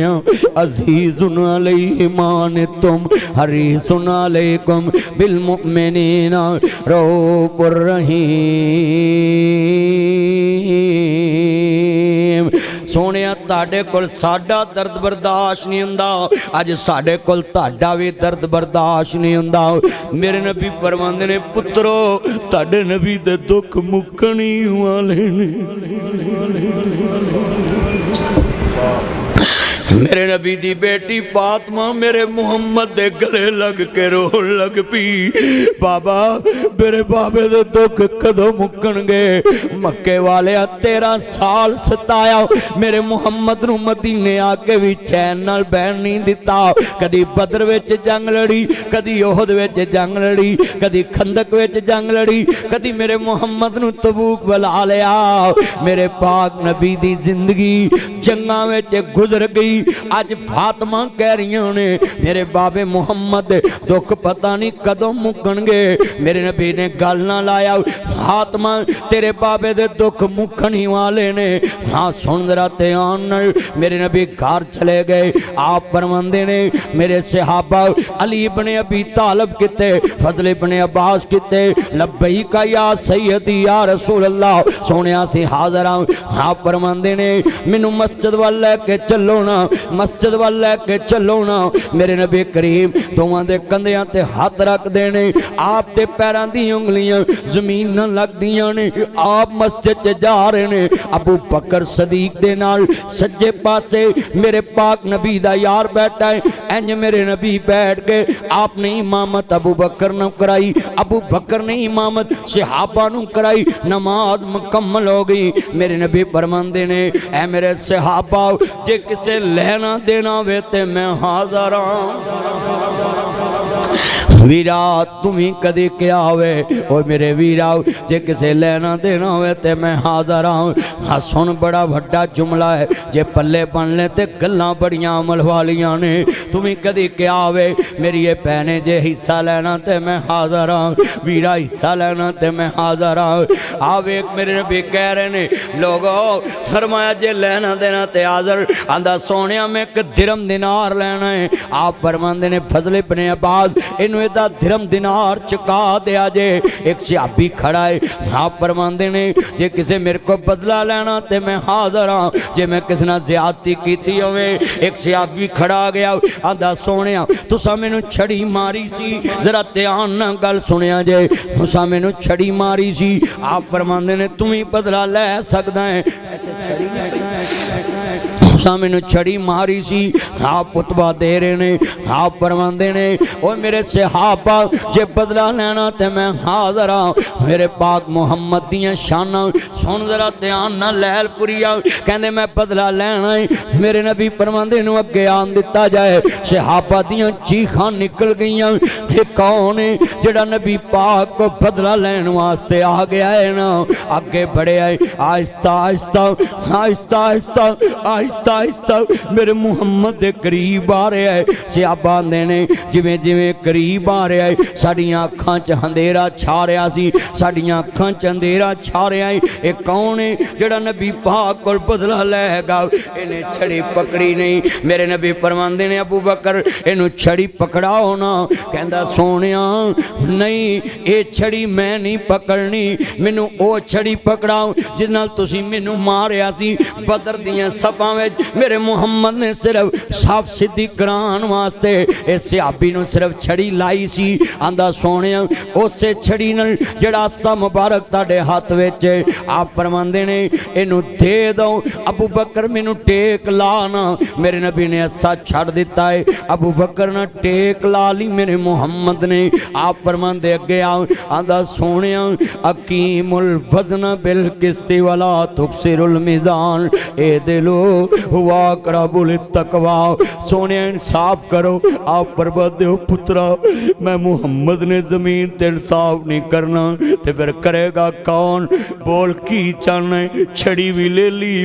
अजीजुन अलैहिमान तुम हरीसुन अलैकुम बिल मुमिनीना रऊफुर रहीम। सोने ताडे कोल साडा दर्द बर्दाश्त नहीं हुंदा, अज साडे कोल ताडा भी दर्द बर्दाश्त नहीं हुंदा। मेरे नबी फरमांदे ने पुत्रो ताडे नबी दे दुख मुक्कण ही वाले ने। मेरे नबी दी बेटी फातिमा मेरे मुहम्मद दे गले लग के रोन लग पी, बाबा मेरे बाबे दे दुख कदों मुक्कणगे? मक्के वाले 13 साल सताया मेरे मुहम्मद नू, मदीने आके भी चैन नाल बैन नहीं दिता। कदी बदर विच जंग लड़ी, कदी ओहद विच जंग लड़ी, कदी खंदक विच जंग लड़ी, कदी मेरे मुहम्मद नू तबूक बुला लिया। मेरे पाक नबी दी जिंदगी जंगां विच गुजर गई, अज फातिमा कह रही ने मेरे बाबे मुहम्मद दुख पता नहीं कदों मुकणगे। मेरे नबी ने गल ना लाया, फातिमा तेरे बाबे दे दुख मुकण ही वाले ने। हाँ सुन जरा ध्यान नाल। मेरे नबी घर चले गए। आप फरमांदे ने मेरे सहाबा अली इब्ने अबी तालिब किते, फजल इब्ने अब्बास किते, लब्बैका या सैयदी या रसूल अल्लाह, सोनिया सी हाज़र आं। आप फरमांदे ने मैनू मस्जिद वाल लैके चलो ना, मस्जिद वाल लैके चलो ना। मेरे नबी करीम दोवां दे कंधियां ते हथ रख देने, आप दे पैरां दी उंगलियां जमीन न लगदियां ने। आप मस्जिद च जा रहे ने। अबू बकर सदीक दे नाल सज्जे पासे मेरे पाक नबी दा यार बैठा है। इंज मेरे नबी बैठ गए। आपने इमामत अबू बकर ने कराई, अबू बकर ने इमामत सहाबा नू कराई। नमाज मुकम्मल हो गई। मेरे नबी फरमांदे ने ऐ मेरे सहाबा जे किसे लेना देना वे ते मैं हाज़र हां। वीरा तुम्हें कदी क्या होवे ओ मेरे वीरा जे किसे लेना देना होवे ते मैं हाज़र हाँ। हाँ सुन बड़ा वड्डा जुमला है, जे पल्ले बन ले ते गल्लां बड़ियां अमल वालियां ने। तुम्हें कदी क्या होवे मेरी ये भैने जे हिस्सा लेना ते मैं हाज़र हाँ, वीरा हिस्सा लेना ते मैं हाज़र हाँ। आवे मेरे नबी कह रहे ने लोगो फरमाया जे लेना देना ते हाज़र। आंदा सोनिया मैं एक दिरम दिनार लेना है। आप फरमांदे ने फजल इब्ने अब्बास इनू दा दिरम दिनार चुका दिया जे। एक सहाबी खड़ा है। आप फरमांदे ने जे किसे मेरे को बदला लेना ते मैं हाज़र हाँ, जे मैं किसी नाल ज़्यादती कीती होवे। एक सहाबी खड़ा गया आंदा सोनिया तुसा मैनू छड़ी मारी सी, जरा ध्यान नाल गल सुनिया जे, तुसा मैनू छड़ी मारी सी। आप फरमांदे ने तू ही बदला लै सकदा है, तुसा मैनू छड़ी मारी सी। आप फुतबा दे रहे ने। आप फरमांदे ने ओ मेरे सहाबा जे बदला लेना ते मैं हाज़र हाँ। मेरे पाक मुहम्मद दियां शानां सुन जरा ध्यान नाल लैलपुरिया कहंदे मैं बदला लेना है। मेरे नबी फरमांदे नू अगे आन दिता जाए। सहाबा दियां चीखां निकल गईयां ये कौन है जेड़ा नबी पाक को बदला लैन वास्ते आ गया है ना। अगे बढ़े आए आहिस्ता आहिस्ता आहिस्ता आहिस्ता आहिस्ता आहिस्ता मेरे मुहम्मद दे करीब आ रहा है। सहाबा आंदे ने जिवें जिवें करीब आ रहा है साडियां अखां च अंधेरा छा रहा सी, साडियां अखां च अंधेरा छा रहा है। ये कौन है जेड़ा नबी पाक कोल बदला लैगा। इन्हें छड़ी पकड़ी नहीं। मेरे नबी फरमांदे ने अबू बकर इनू छड़ी पकड़ाओ ना। कहंदा सोनिया नहीं ये छड़ी मैं नहीं पकड़नी, मैनू ओ छड़ी पकड़ाओ जिस नाल तुसी मैनू मारिया सी बदर दियां सफां विच। मेरे मुहम्मद ने सिर्फ साफ सिद्धि कराने वास्ते इस सहाबी नू सिर्फ छड़ी लाई सी। आंदा सोनिया उसे छड़ी नाल जेड़ा सा मुबारक तुहाडे हाथ विच आप फरमांदे ने इनू दे दो। अबू बकर मैनू टेक ला ना। मेरे नबी ने ऐसा छड़ दिता है। अबू बकर ने टेक ला ली मेरे मुहम्मद ने। आप फरमांदे अगे आओ। आंदा सोनिया अकीमुल वज़न बिल किस्ति वला तुक्सिरुल मीज़ान ए दिलो हुआ कराबुल तकवा। सोने इंसाफ करो। आप फरमाते हो पुत्रा मैं मुहम्मद ने जमीन ते इंसाफ नहीं करना ते फिर करेगा कौन। बोल की चाहना है। छड़ी भी ले ली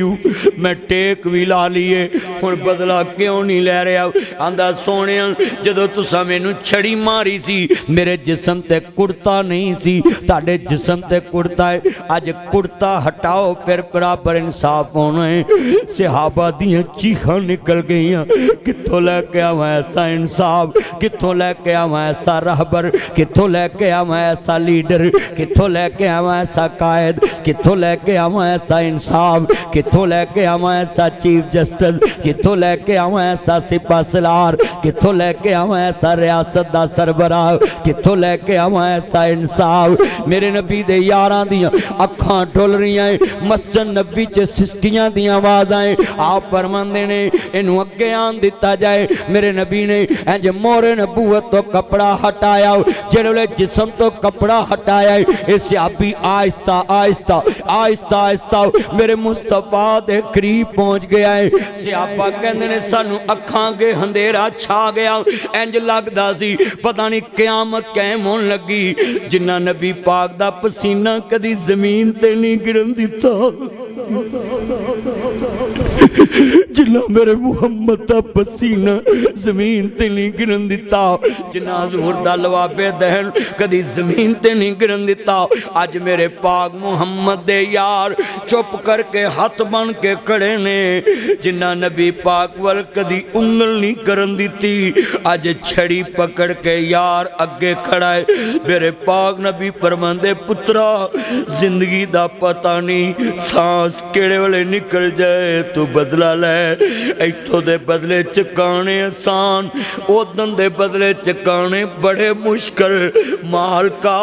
मैं टेक भी ला लिए हुण बदला क्यों नहीं ले रहा। आंदा सोने जदों तुसा मैनू छड़ी मारी सी मेरे जिस्म ते कुर्ता नहीं सी, तुहाडे जिस्म ते कुर्ता है। अज कुर्ता हटाओ फिर बराबर इंसाफ होना है। सहाबा दियां चीखां निकल गईयां कित्थों लैके आवां ऐसा इंसाफ, कित्थों लैके आवां ऐसा रहबर, कित्थों लैके आवां ऐसा लीडर, कित्थों लैके आवां ऐसा कायद, कित्थों लैके आवां ऐसा इंसाफ, कित्थों लैके आवां ऐसा चीफ जस्टिस, कित्थों लैके आवां ऐसा सिपा सलार, कित्थों लैके आवां ऐसा रियासत दा सरबराह, कित्थों लैके आवां ऐसा इंसाफ। मेरे नबी दे यारां दियां अखां डुल रहीआं मस्जिद नबी च सिसकियां दी आवाज़ां। आप फरमांदे ने इनू अगे आन दिता जाए। मेरे नबी ने इंज मोहरे नबूवत तो कपड़ा हटाया। जिहड़े जिस्म तो कपड़ा हटाया इस सहाबी आहिस्ता आहिस्ता आहिस्ता आहिस्ता मेरे मुस्तफा दे करीब पहुंच गया है। सहाबा कहंदे ने सानू अखां अगे अंधेरा छा गया। इंज लगदा सी पता नहीं क़यामत कायम होण लगी। जिन्ना नबी पाक दा पसीना कदी जमीन ते नहीं गिरन दिता। जिन्ना मेरे मुहम्मद दा पसीना जमीन ते नहीं गिरन दिता, जिन्ना हजूर दा लवाबे दहन कदी जमीन ते नहीं गिरन दिता। अज मेरे पाक मुहम्मद दे यार चुप करके हाथ बन के खड़े ने, जिन्ना नबी पाक वल कदी उंगल नहीं करन दिती, अज छड़ी पकड़ के यार अगे खड़ा है। मेरे पाक नबी फरमांदे पुत्रा जिंदगी दा पता नहीं सांस केड़े वेले निकल जाए, तू बदला लै। इत्थों दे बदले चकाने आसान, उदन दे बदले चकाने बड़े मुश्किल। मालका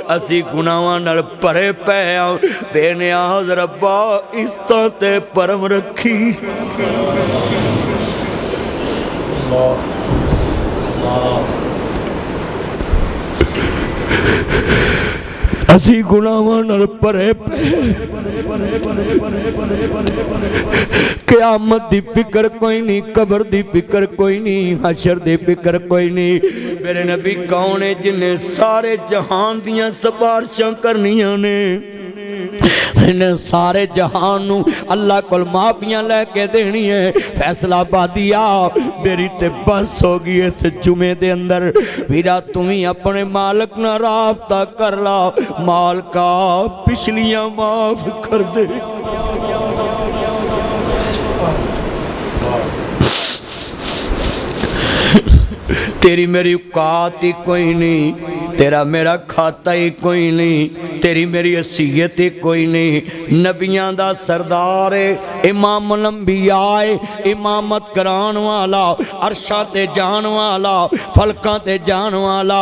असी गुनाहां नाल भरे पै आ, बेनियाज रब्बा इज्जतां ते परम रखी। असी गुनाहां नाल भरे पे, क़यामत दी फिक्र कोई नहीं, कबर दी फिक्र कोई नहीं, हशर दी फिक्र कोई नहीं। मेरे नबी कौन है जिन्हें सारे जहान दियां सिफारिशां करनियां ने, इन्हें सारे जहान नू अल्लाह कोल माफियां लैके देनी है। फैसलाबादी आ मेरी ते बस हो गई इस जुमे दे अंदर। वीरा तू भी अपने मालक ना राबता कर ला, मालका पिछलियां माफ कर दे। तेरी मेरी औकात ही कोई नहीं, तेरा मेरा खाता ही कोई नहीं, तेरी मेरी हैसियत ही कोई नहीं। नबियां दा सरदार है, इमामुल अंबिया है, इमामत करान वाला, अरशा ते जान वाला, फलकां ते जान वाला,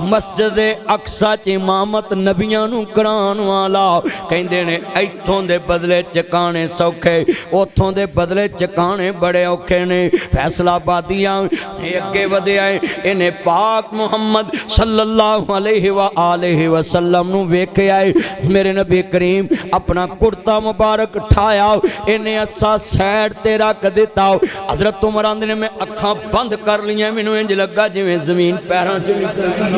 मस्जिद अक्सा च इमामत नबियां नू करान वाला। कहंदे ने इत्थों दे बदले चकाने सौखे, उथों दे बदले चकाने बड़े औखे ने। फैसलाबादियां अगे वधे आए, इन्हें पाक मुहम्मद सल्लल्लाहु अलैहि वसल्लम नू वेखे आए। मेरे नबी करीम अपना कुर्ता मुबारक ठाया, इन्हें असा सैड ते रख दिता। हजरत उमर आंदे ने मैं अखां बंद कर लियां, मैनू इंज लगा जिवें जमीन पैरां चों निकल गई।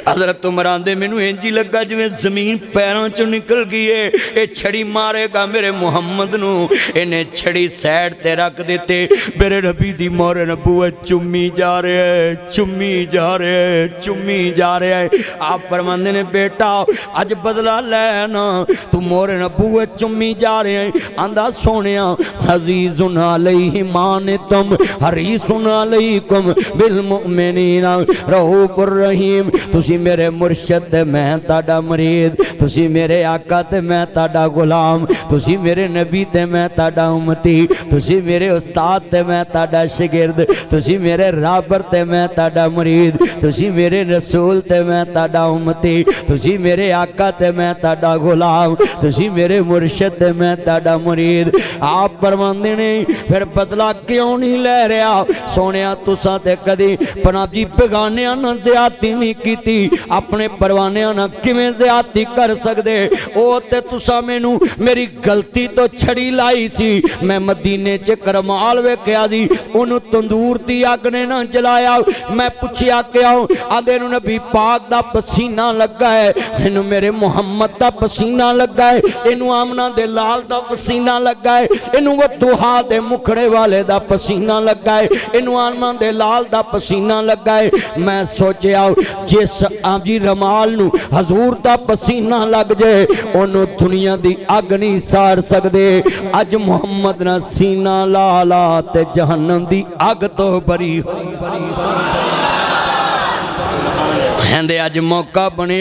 हजरत उमर आंदे मैनू इंज लगा जिवें जमीन पैरों चों निकल गई है। ये छड़ी मारेगा मेरे मुहम्मद नू, इन्हें छड़ी सैड ते रख दिते। मेरे नबी दी मोहर नबूवत चुम्मी जा रहा है, चुम्मी जा रहा है, चुम्मी जा रहा है। आप फरमांदे ने बेटा अज बदला लेना, तू मोहर नबूवत चुम्मी जा रहा है। आंदा सोनिया अजीजुन अलैहि मानितुम हरीसुन अलैकुम बिल मुमिनीना रऊफुर रहीम। तुसी मेरे मुर्शद ते मैं ताड़ा मुरीद, तुसी मेरे आका ते मैं ताड़ा गुलाम, तुसी मेरे नबी ते मैं ताड़ा उम्मती, तुसी मेरे उस्ताद ते मैं ताड़ा शागिर्द, तुसी मेरे राबर ते मैं ताड़ा मुरीद, तुसी मेरे रसूल ते मैं ताड़ा उम्मती, तुसी मेरे आका ते मैं ताड़ा गुलाम, तुसी मेरे मुर्शद ते मैं ताड़ा मुरीद। आप फरमांदे ने फिर बदला क्यों नहीं ले रहा? सोनिया तुसा ते कदी पनाजी बेगानियां नाल ज़्यादती नहीं कीती, अपने परवानियां नाल किवें ज़्यादती कर सकदे? ओ ते तुसा मैनू मेरी गलती तो छड़ी लाई सी। मैं मदीने च करमाल वेख्या सी, उन्होंने तंदूर दी अग ने ना जलाया। मैं पुछया क्यों? आदे नू नबी पाक दा पसीना लगा है, इनू मेरे मुहम्मद दा पसीना लगा है, इनू आमना दे लाल दा पसीना लगा है, इनू वतुहा दे मुखड़े वाले दा पसीना लगा है, इनू आमना दे लाल दा पसीना लगा है। मैं सोचया जिस आजी रमाल नू हजूर दा पसीना लग जाए, ओनू दुनिया दी अग नहीं साड़ सकदे। अज मुहम्मद ना सीना ला ला ते जहन्नम दी अग तो बरी हो। कहंदे अज मौका बने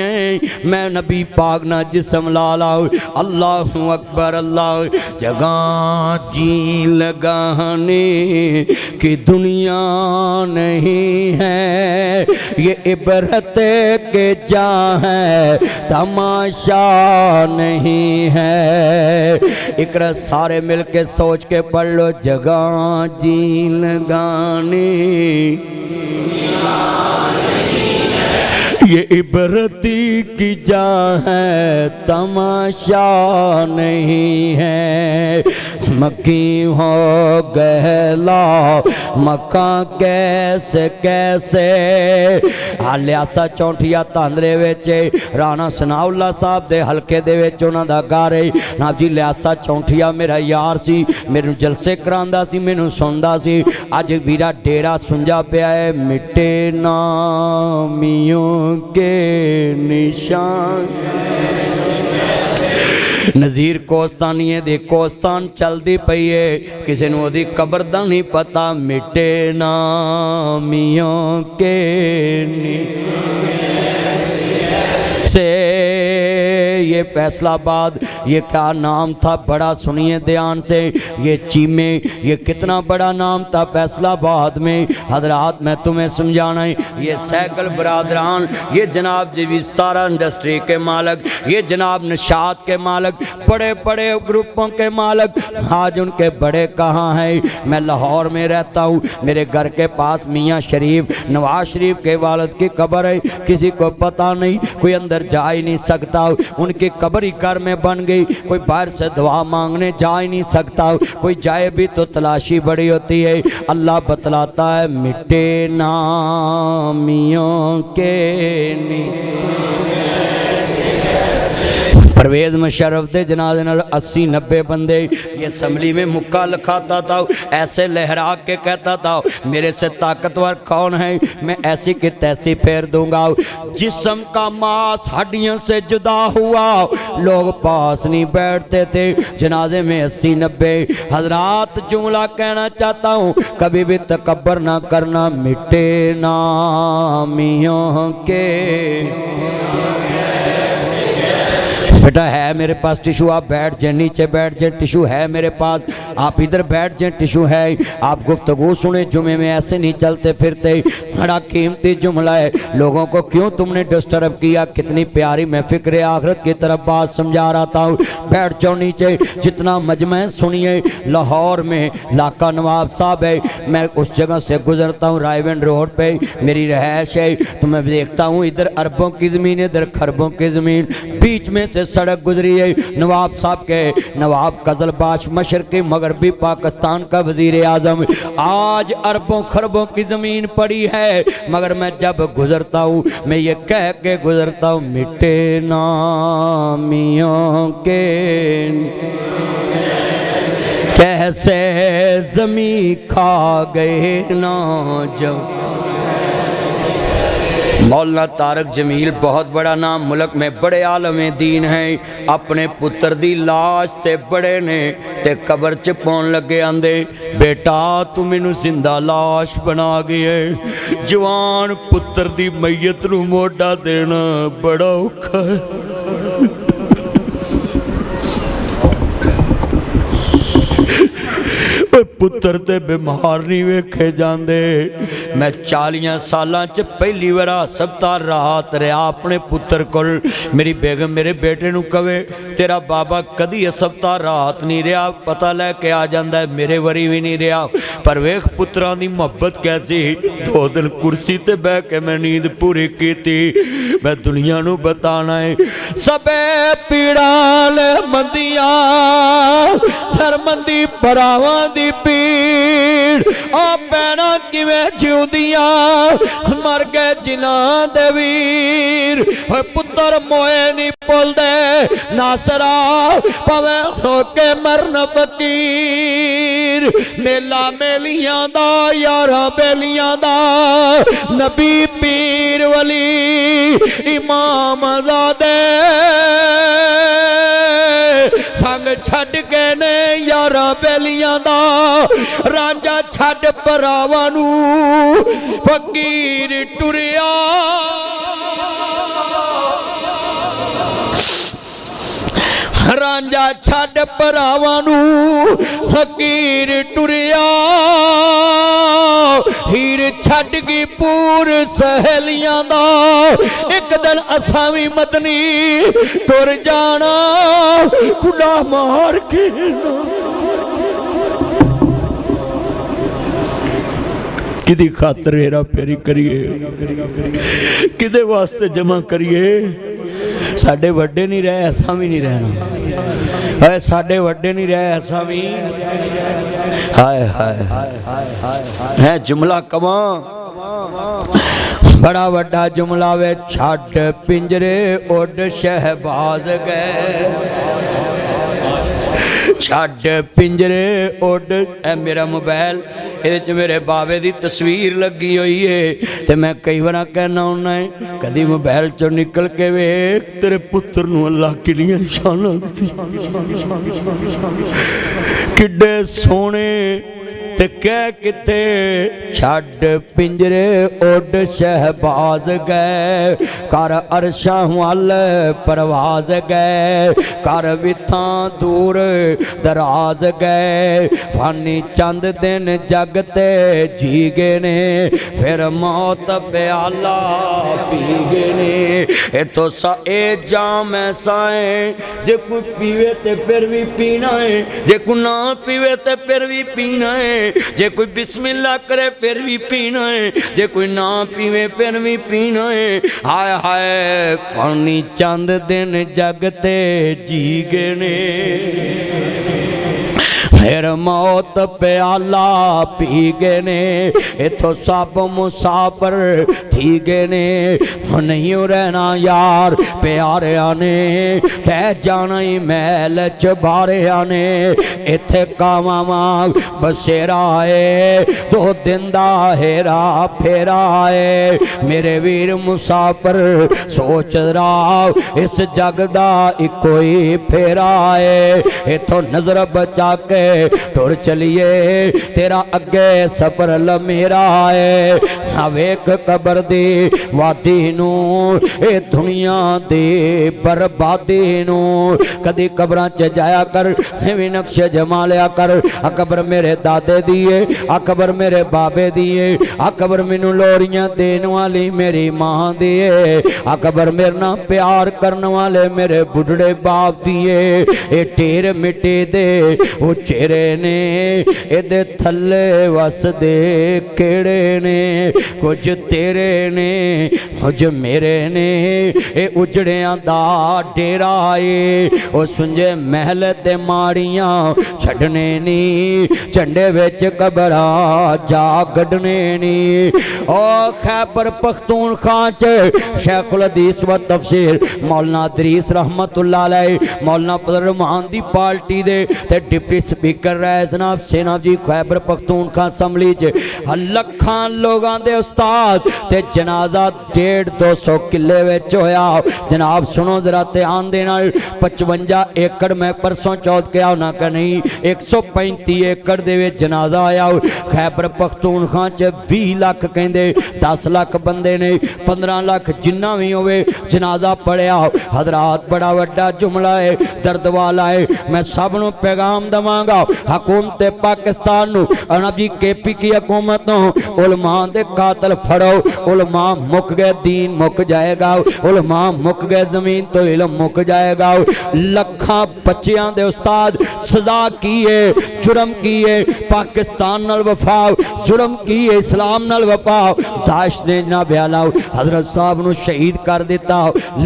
मैं नबी पाक ना जिसम ला लाओ। अल्लाहु अकबर अल्लाह। जगह जी लगाने की दुनिया नहीं है, ये इबरत के जा है तमाशा नहीं है। इकरा सारे मिल के सोच के पढ़ लो। जगह जी लगाने ये इबरती की जा है तमाशा नहीं है। मक्की हो गहला मक्का कैसे कैसे। लियासा चौंठिया धांदरे विच राणा सनाउल्ला साहब दे हलके दे विच उन्हां दा घर है ना जी। लियासा चौंठिया मेरा यार सी, मैनू जलसे करांदा सी, मैनू सुनदा सी। अज वीरा डेरा सुंजा पिया है, मिटे नामियों के निशान। नज़ीर कोस्तानीए दे कोस्तान चलती पई है, किसी नूं ओदी कबर दा नहीं पता। मिटे नामियों के से ये फैसलाबाद, ये क्या नाम था, बड़ा सुनिए ध्यान से। ये चीमे, ये कितना बड़ा नाम था फैसलाबाद में। हजरात मैं तुम्हें समझाना है, ये सैकल बरादरान, ये जनाब जी विस्तारा इंडस्ट्री के मालिक, ये जनाब निशात के मालिक, बड़े बड़े ग्रुपों के मालिक, आज उनके बड़े कहाँ हैं। मैं लाहौर में रहता हूँ, मेरे घर के पास मियाँ शरीफ नवाज शरीफ के वालिद की कब्र है, किसी को पता नहीं, कोई अंदर जा ही नहीं सकता। उनकी कब्र ही घर में बन गई, कोई बाहर से दुआ मांगने जा ही नहीं सकता, कोई जाए भी तो तलाशी बड़ी होती है। अल्लाह बतलाता है मिटे नामियों के परवेज़ मुशर्रफ के जनाजे नाल 80-90 बंदे। ये असम्बली में मुक्का लिखाता था, ऐसे लहरा के कहता था मेरे से ताकतवर कौन है, मैं ऐसी की तैसी फेर दूंगा। जिस्म का मांस हड्डियों से जुदा हुआ, लोग पास नहीं बैठते थे जनाजे में 80-90। हजरात जुमला कहना चाहता हूँ, कभी भी तकब्बर ना करना। मिटे नामियों के बेटा है मेरे पास टिशू, आप बैठ जाए, नीचे बैठ जाए, टिशू है मेरे पास, आप इधर बैठ जाए, टिशू है। आप गुफ्तगू सुने, जुमे में ऐसे नहीं चलते फिरते, बड़ा कीमती जुमला है। लोगों को क्यों तुमने डिस्टर्ब किया, कितनी प्यारी मैं फिक्र आखिरत की तरफ बात समझा रहा था। बैठ जाओ नीचे। जितना मजमा सुनिए, लाहौर में लाका नवाब साहब है, मैं उस जगह से गुजरता हूँ, रायवन रोड पे मेरी रहायश है, तो मैं देखता हूँ इधर अरबों की ज़मीन, इधर खरबों की ज़मीन, बीच में से सड़क गुजरी है। नवाब साहब के नवाब कजलबाश मशरक़ी मगरबी पाकिस्तान का वजीर आज़म, आज अरबों खरबों की ज़मीन पड़ी है, मगर मैं जब गुजरता हूँ मैं ये कह के गुजरता हूँ मिटे नामियों के कैसे ज़मीं खा गए ना जब। मौलाना तारक जमील बहुत बड़ा नाम, मुल्क में बड़े आलमे दीन हैं। अपने पुत्र दी लाश ते बड़े ने ते कबर च पाउण लगे, आंदे बेटा तू मैनू जिंदा लाश बना गए। जवान पुत्र दी मैयत नू मोढा देना बड़ा औखा है। पुत्र ते बीमार नहीं वेखे जाते। मैं 40 सालों च पहली बार हस्पताल रात रहा अपने पुत्र को। मेरी बेगम मेरे बेटे नू कवे तेरा बाबा कदी हस्पताल रात नहीं रहा, पता लैके आ जाता है, मेरे वरी भी नहीं रहा। पर वेख पुत्रां दी मोहब्बत कैसी, 2 दिन कुर्सी ते बह के मैं नींद पूरी की। मैं दुनिया नू बताना है सबे पीड़ा ने मंदियां शर्मंदी भरावां दी पीड़, आ भैणा किवें जिउंदियां मर गए जिन्हां दे वीर। पुत्र मोए नहीं भुलदे नासरा पवे होके मरन फकीर। मेला मेलियां दा यारा बेलियां दा, नबी पीर वली इमाम ज़ादे संग छड़ के ने यारा बेलियां दा। रांझा छड़ भरावां नू फकीर टुरिया। रांझा छड़ भरावां नू फकीर टुरिया। हीर छड़ गई पूर सहेलियां दा, एक दिन असां भी मदनी टुर जाना खुला मार के। किदी खातर हेरा फेरी करिए, किदे वास्ते जमा करिए। साडे वड्डे नहीं रहे ऐसा भी नहीं रहना। हाय साडे वड्डे नहीं रहे ऐसा भी। हाय हाय है जुमला कमा बड़ा वड्डा जुमला वे। छड़ पिंजरे उड़ शहबाज गए, छड़ पिंजरे उड़। ए मेरा मोबाइल ये मेरे बाबे की तस्वीर लगी हुई है तो मैं कई बार कहना होना है कभी मोबाइल चो निकल के वेख तेरे पुत्र नूं अल्लाह किन्नियां शानां दित्ती, किड्डे सोहणे ते कह किथे। छड़ पिंजरे उड़ शहबाज गए, कर अरशां वल परवाज गए, कर विथां दूर दराज गए। फानी चंद दिन जगते जी गए ने, फिर मौत प्याला पी गए ने। इथों सा ए जाम ऐसा है जे कोई पीवे ते फिर भी पीना है, जे कोई ना पीवे ते फिर भी पीना है, जे कोई बिस्मिल्लाह करे फिर भी पीना है, जे कोई ना पीवे फिर भी पीना है। हाय हाय फानी चंद दिन जगते जी गए ने, फिर मौत प्याला पी गए ने। इथों सब मुसाफर थी गए ने, नहीं रहना यार प्यारिया ने, टह जाना ही महल च बारिया ने। इथे कावां वांग बसेरा है, 2 दिन दा हेरा फेरा है। मेरे वीर मुसाफर सोच रहा इस जग दा इको ही फेरा है। इथों नजर बचा के टुर चलिए, तेरा अगे सफर लमेरा है। वेख कबर दी वादी नू, ए दुनिया दी बर्बादी नू। कदी कबरां च जाया कर, भी नक्शे जमा लिया कर। अकबर मेरे दादे दिए, अकबर मेरे बाबे दिए, अकबर मैनू लोरियां देने वाली मेरी मां दिए, अकबर मेरे ना प्यार करने वाले मेरे बुढ़ड़े बाप दिए। ए ढेर मिट्टी दे वो चेहरे ने, एदे थल्ले वसदे केड़े ने। कुछ तेरे ने कुछ मेरे ने, ए उजड़ियां दा डेरा ए। ओ सुंजे महल ते माड़ियां छड़ने नी, झंडे विच कबरा जा गढ़ने नी। ओ खैबर पख्तूनख्वा च शेखुल हदीस व तफसीर मौलाना इदरीस रहमतुल्लाह अलैह, मौलाना फजल रहमान दी पार्टी दे ते डिप्टी स्पीकर रहे जनाब सेना जी खैबर पख्तूनख्वा असैम्बली च लखां लोगां दे उस्ताद ते जनाजा 150-200 किले विच होया। जनाब सुनो जरा ध्यान दे नाल, 55 एकड़ मैं परसों चौथ कहा होना कि नहीं, 135 एकड़ दे विच जनाजा आया। खैबर पख्तूनख्वा च 20 लाख कहंदे 10 लाख बंदे ने, 15 लाख जिन्ना भी होवे जनाजा पढ़िया। हजरात बड़ा वड्डा जुमला है, दर्द वाला है। मैं सब नूं पैगाम दवांगा हुकूमत पाकिस्तान नूं, जी केपी की हुकूमत नूं, उलमा दे कातल फड़ो। उलमा मुक गए, दीन मुक जाएगा। उलमा मुक गए, जमीन तो इल्म मुक जाएगा। लखां बच्चियां दे उस्ताद सजा की है, जुर्म की है, पाकिस्तान नाल वफा, जुर्म की है, इस्लाम नाल वफा। दाश ने जनाब आला हजरत साहब नूं शहीद कर दिता।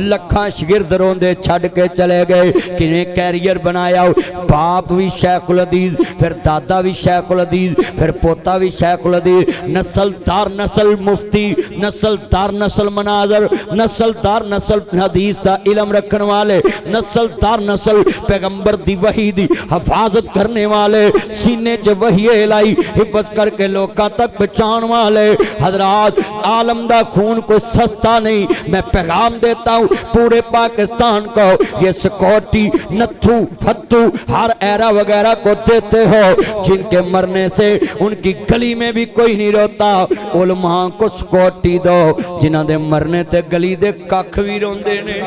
लखां शागिर्द रोंदे छड़ के चले गए। किने कैरियर बनाया, बाप भी शेखुल हदीस, फिर दादा भी शेखुल हदीस, फिर पोता भी शेखुल हदीस। नस्ल दर नस्ल मुफ्ती, नस्ल दर नस्ल मनाजर, नस्ल दर नस्ल हदीस का इलम रखने वाले, नस्ल दर नस्ल पैगंबर दी वही दी हिफाजत करने वाले, सीने च वही लाई हिफाजत करके लोगों तक पहुंचाने वाले। हजरात आलम दा खून को सस्ता नहीं। मैं पैगाम देता हूँ पूरे पाकिस्तान को, ये सिक्योरिटी नत्थू फत्तू हर एरा वगैरह को देते हो, जिनके मरने से उनकी गली में भी कोई नहीं रोता। उलमा को सिक्योरिटी दो, जिन्हां दे मरने ते गली दे कख भी रोंदे ने।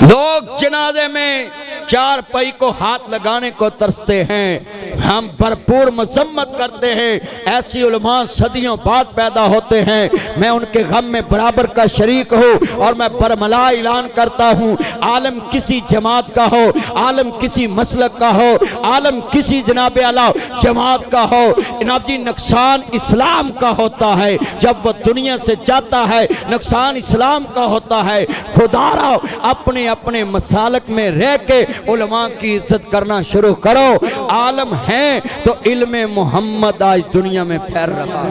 लोग जनाजे में चार पाई को हाथ लगाने को तरसते हैं, हम भरपूर मजम्मत करते हैं। ऐसी उलमा सदियों बाद पैदा होते हैं, मैं उनके गम में बराबर का शरीक हूँ और मैं बरमला ऐलान करता हूँ, आलम किसी जमात का हो, आलम किसी मसलक का हो, आलम किसी जनाब आला जमात का हो, जनाब जी नुकसान इस्लाम का होता है। जब वह दुनिया से जाता है नुकसान इस्लाम का होता है। खुदारा अपने अपने मसालक में रह के उलमा की इज्जत करना शुरू करो। आलम हैं तो इल्मे मोहम्मद आज दुनिया में फैल रहा है।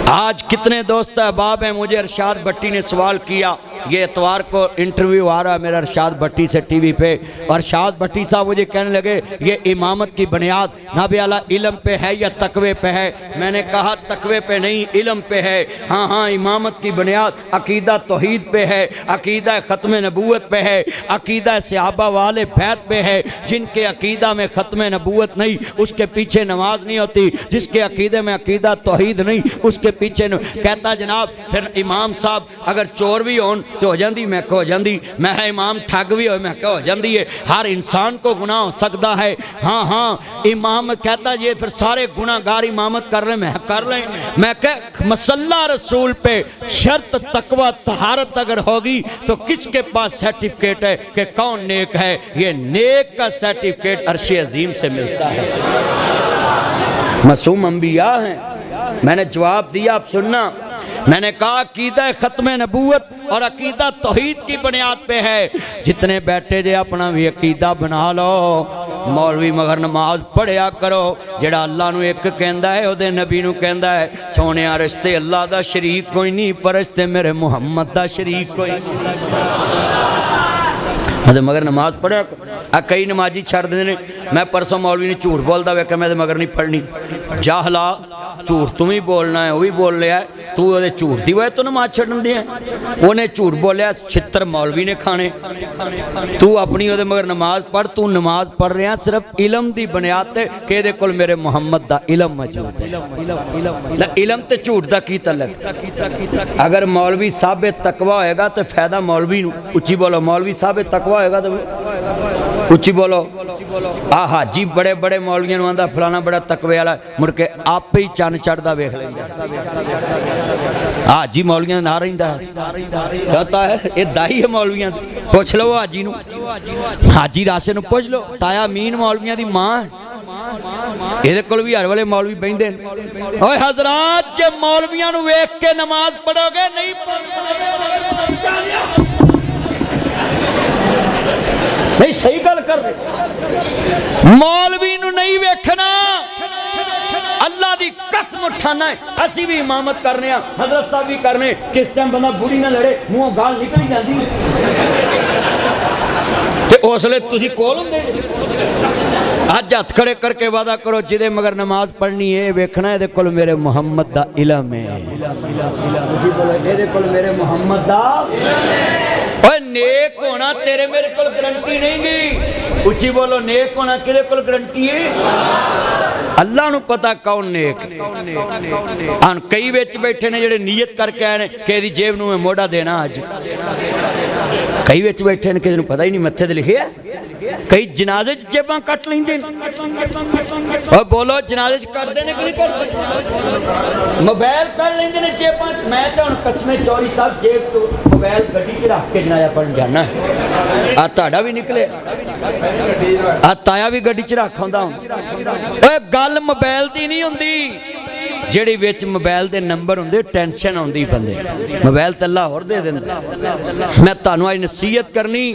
आज कितने दोस्त अहबाब हैं, मुझे अरशाद भट्टी ने सवाल किया, ये इतवार को इंटरव्यू आ रहा है मेरा अरशाद भट्टी से टीवी पे, और अरशाद भट्टी साहब मुझे कहने लगे ये इमामत की बुनियाद नाबे आला इल्म पे है या तकवे पे है। मैंने कहा तकवे पे नहीं, इल्म पे है। हाँ हाँ, इमामत की बुनियाद अकीदा तौहीद पे है, अकीदा ख़त्म नबूवत पे है, अकीदा सहाबा वाले बैत पे है। जिनके अकीदा में ख़त्म नबूवत नहीं उसके पीछे नमाज नहीं होती, जिसके अकीदे में अकीदा तौहीद नहीं उसके पीछे कहता जनाब फिर इमाम साहब अगर चोर भी होन तो हो जाती, मैं कह हो जाती, मैं इमाम ठग भी हो, मैं कह हो जाती है। हर इंसान को गुनाह हो सकता है। हाँ हाँ, इमाम कहता ये फिर सारे गुनाहगार इमामत कर रहे, मैं कर लें। मैं कह मसल्ला रसूल पे शर्त तकवा तहारत अगर होगी तो किसके पास सर्टिफिकेट है कि कौन नेक है? ये नेक का सर्टिफिकेट अर्शे अजीम से मिलता है। मासूम अंबिया हैं। मैंने जवाब दिया, आप सुनना। मैंने कहा अकीदा ख़त्म नबूवत और अकीदा तौहीद की बुनियाद पे है। जितने बैठे जे अपना भी अकीदा बना लो। मौलवी मगर नमाज पढ़िया करो। जेड़ा अल्लाह नू एक कहंदा है ओदे नबी नू कहंदा है सोनिया रिश्ते अल्लाह दा शरीक कोई नहीं, पर रिश्ते मेरे मुहम्मद दा शरीक कोई मगर नमाज पढ़िया। कई नमाजी छड़ देंगे ने। मैं परसों मौलवी ने झूठ बोलता वेख्या, मैं मगर नहीं पढ़नी। जाहला झूठ तुम ही बोलना है, वह भी बोल रहा है, तू वो झूठ की वजह तो नमाज छड़न दिया। उन्हें झूठ बोलिया, छित्र मौलवी ने खाने। तू अपनी वो मगर नमाज पढ़। तू नमाज पढ़ रहा सिर्फ इलम की बुनियाद ते कि इहदे कोल मेरे मुहम्मद दा इलम मौजूद है। इलम ते झूठ का की तलक? अगर मौलवी साबित तकवा होएगा तो फायदा मौलवी नू। उच्ची बोलो, मौलवी साबित तकवा होएगा तो उच्ची बोलो। आ हाजी बड़े बड़े मौलवियों नू आंदा फलाना बड़ा तकवे वाला, मुड़ के आप ही चन चढ़दा वेख लेंदा। हाजी मौलवियों ना रहिंदा कहता है ये दाई है मौलवियों दी। पुछ लो हाजी नू, हाजी राशे नू पुछ लो। ताया मीन मौलवियों दी मां ये कोल भी हर वाले मौलवी बहिंदे। ओए हजरात, जे मौलवियों नू वेख के नमाज पढ़ोगे नहीं पढ़ सकदे। नहीं सही गल कर रहे। मौलवी नू नहीं वेखना, अल्लाह दी कसम उठाना है। असी भी इमामत करने, हजरत साहब भी करने। किस टाइम बंदा बुढ़ी ना लड़े, मुंहों गाल निकली जाती ते उसले तुसी कोल हुंदे। अज हथ खड़े करके वादा करो जिदे मगर नमाज पढ़नी है वेखना इहदे कोल मेरे मुहम्मद दा इलम है। तुसी बोलो इहदे कोल मेरे मुहम्मद दा। ओए नेक होना तेरे मेरे कोल गारंटी नहीं गई। उच्ची बोलो, नेक होना किदे कोल गारंटी है? अल्लाह नू पता कौन नेक। हाँ, कई विच बैठे ने जेड़े नीयत करके आए ने कि इहदी जेब नू मैं मोड़ा देना अज। कई विच बैठे ने किसी नू पता ही नहीं मत्थे ते लिखिया। कई जनाजे च जेबां कट लैंदे ने। और बोलो जनाजे च कटदे ने कि नहीं कटदे? मोबाइल कट लैंदे ने जेबां च। मैं तो हुण कसमे चौरी साहब जेब च मोबाइल गड्डी च रख के जनाजा पढ़न जाना। आ तुहाडा भी निकले, आ ताया भी गड्डी च रख आउंदा। ओए गल मोबाइल दी नहीं हुंदी, जेड़ी विच मोबाइल दे नंबर हुंदे टेंशन आउंदी बंदे। मोबाइल ते अल्लाह होर दे दिंदा। मैं तुहानू आज नसीहत करनी,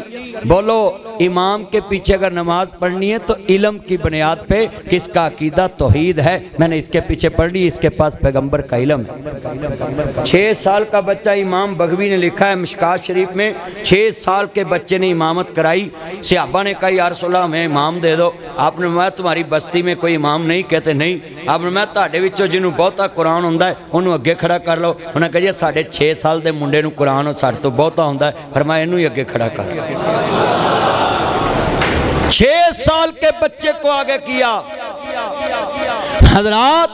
बोलो इमाम के पीछे अगर नमाज पढ़नी है तो इल्म की बुनियाद पे किसका अकीदा तौहीद है। मैंने इसके पीछे पढ़ी, इसके पास पैगंबर का इल्म है। 6 साल का बच्चा, इमाम बगवी ने लिखा है मिशकात शरीफ में, 6 साल के बच्चे ने इमामत कराई। सहाबा ने कहा या रसूल अल्लाह हमें इमाम दे दो। आपने मैं तुम्हारी बस्ती में कोई इमाम नहीं? कहते नहीं। आपने मैं तुहाडे विचों जिन्होंने बहुता कुरान हुंदा है उन्होंने अगे खड़ा कर लो। उन्हें कहा जी साढ़े 6 साल के मुंडे नूं कुरान साढ़े तो बहुता हुंदा है, फरमाया इनू ही अगे खड़ा कर। 6 साल के बच्चे को आगे किया। हजरात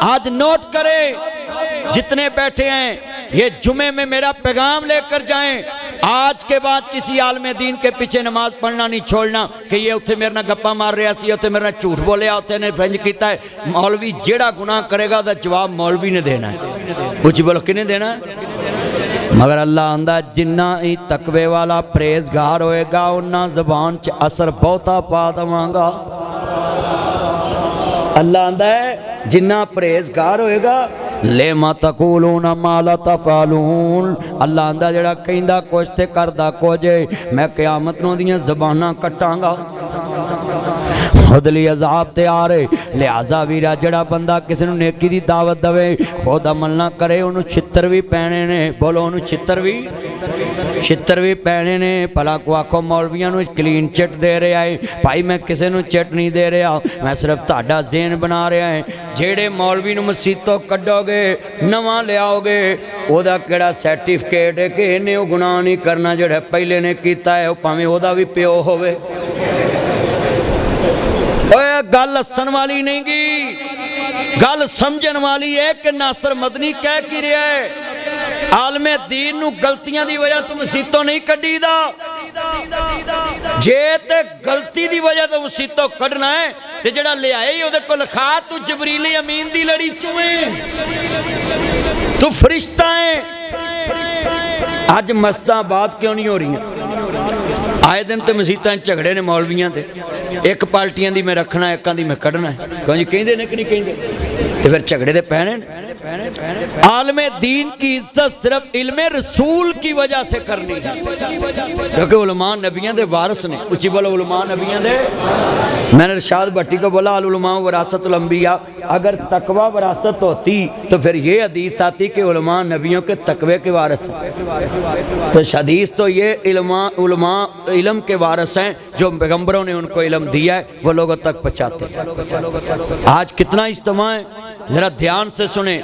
आज नोट करें, जितने बैठे हैं ये जुमे में मेरा पैगाम लेकर जाएं। आज के बाद किसी आलम दीन के पीछे नमाज पढ़ना नहीं छोड़ना कि ये उत्थे मेरे नाल गप्पा मार रहा सी, उत्थे मेरे नाल झूठ बोलिया, उत्थे ने फ्रेंज किया है। मौलवी जेड़ा गुनाह करेगा उसका जवाब मौलवी ने देना है। उच्ची बोलो किने देना है? मगर अल्लाह आंदा जिन्ना ही तकवे वाला परहेजगार होएगा उन्ना ज़बान च असर बहुता पा देवांगा। अल्लाह आंदा है जिन्ना परहेजगार होएगा ले मा तकूलून मा ला तफअलून। अल्लाह आंदा जेड़ा कहंदा कुछ ते करदा कुछ, मैं क़यामत नूं ओहदियां ज़बानां कट्टांगा। खुद लिए अजाब तैयार है। लिहाजा वीरा जड़ा बंदा किसी नूं नेकी दी दावत दवे खुद अमल ना करे उन्होंने छित्तर भी पैने ने। बोलो उन्होंने छित्तर भी पैने ने। भला को आखो मौलवियां नूं क्लीन चिट दे रहा है, भाई मैं किसी नूं चिट नहीं दे रहा, मैं सिर्फ तुहाडा ज़हन बना रहा है। जेड़े मौलवी नूं मसीतों कड्डोगे नवां लियाओगे ओहदा किहड़ा सर्टिफिकेट है कि इन्हें वो गुनाह नहीं करना जेड़ा पहले ने कीता है, भावें ओहदा भी प्यो होवे। गल हसन वाली नहीं गी, गल समझन वाली है कि नासर मदनी कह की रहा है आलमे दीन नूं गलतियां दी वजह तो मसीतों नहीं कड्डी दा। जे ते गलती दी वजह तो मसीतों कढ़ना है ते जेड़ा ले आए ओहदे कोल लिखा तू जबरील अमीन दी लड़ी चुए, तू फरिश्ता है। अज मस्तां बात क्यों नहीं हो रही? आए दिन तो मसीतां झगड़े ने मौलवियां ते, एक पार्टियां दी मैं रखना एकां दी मैं कढ़ना है। क्यों जी कहंदे ने कि नहीं कहंदे? तो फिर झगड़े दे पैने। आलमे दीन की इज्जत सिर्फ इल्मे रसूल की वजह से करनी है, क्योंकि उलमा नबियां दे वारिस ने। उच्ची बोलो उलमा नबियां दे। मैंने इरशाद भट्टी को बोला अल उलमा वरासतुल अंबिया। अगर तकवा वरासत होती तो फिर ये हदीस आती कि उलमा नबियों के तकवे के वारिस हैं। तो हदीस तो ये उलमा इल्म के वारिस हैं, जो पैगंबरों ने उनको इल्म दिया है वो लोगों तक पहुँचाते हैं। आज कितना इज्तिमा है, जरा ध्यान से सुने।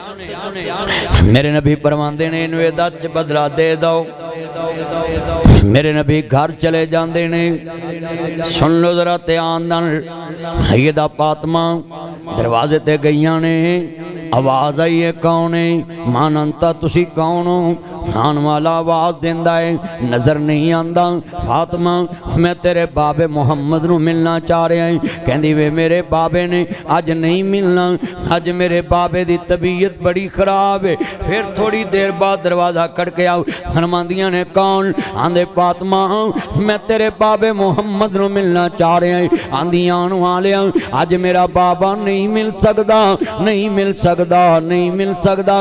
मेरे नबी फरमांदे ने इन्हू एदा च बदला दे दो। मेरे नबी घर चले जाते ने, सुन लो जरा ध्यान नाल। सैयदा फातिमा दरवाजे ते गईयां ने, आवाज़ आई है कौन है? मान अंता तुसी कौन हो? खान वाला आवाज़ देंदा है नज़र नहीं आंदा। फातिमा मैं तेरे बाबे मुहम्मद नूं मिलना चाह रहा है। कहंदी वे मेरे बाबे ने अज नहीं मिलना, अज मेरे बाबे दी तबीयत बड़ी खराब है। फिर थोड़ी देर बाद दरवाज़ा खड़किया, फरमांदियां ने कौन? आंदे फातिमा मैं तेरे बाबे मुहम्मद नूं मिलना चाह रहा है। आंदियां नूं आलिया अज मेरा बाबा नहीं मिल सकदा, नहीं मिल सकदा, नहीं मिल सकदा।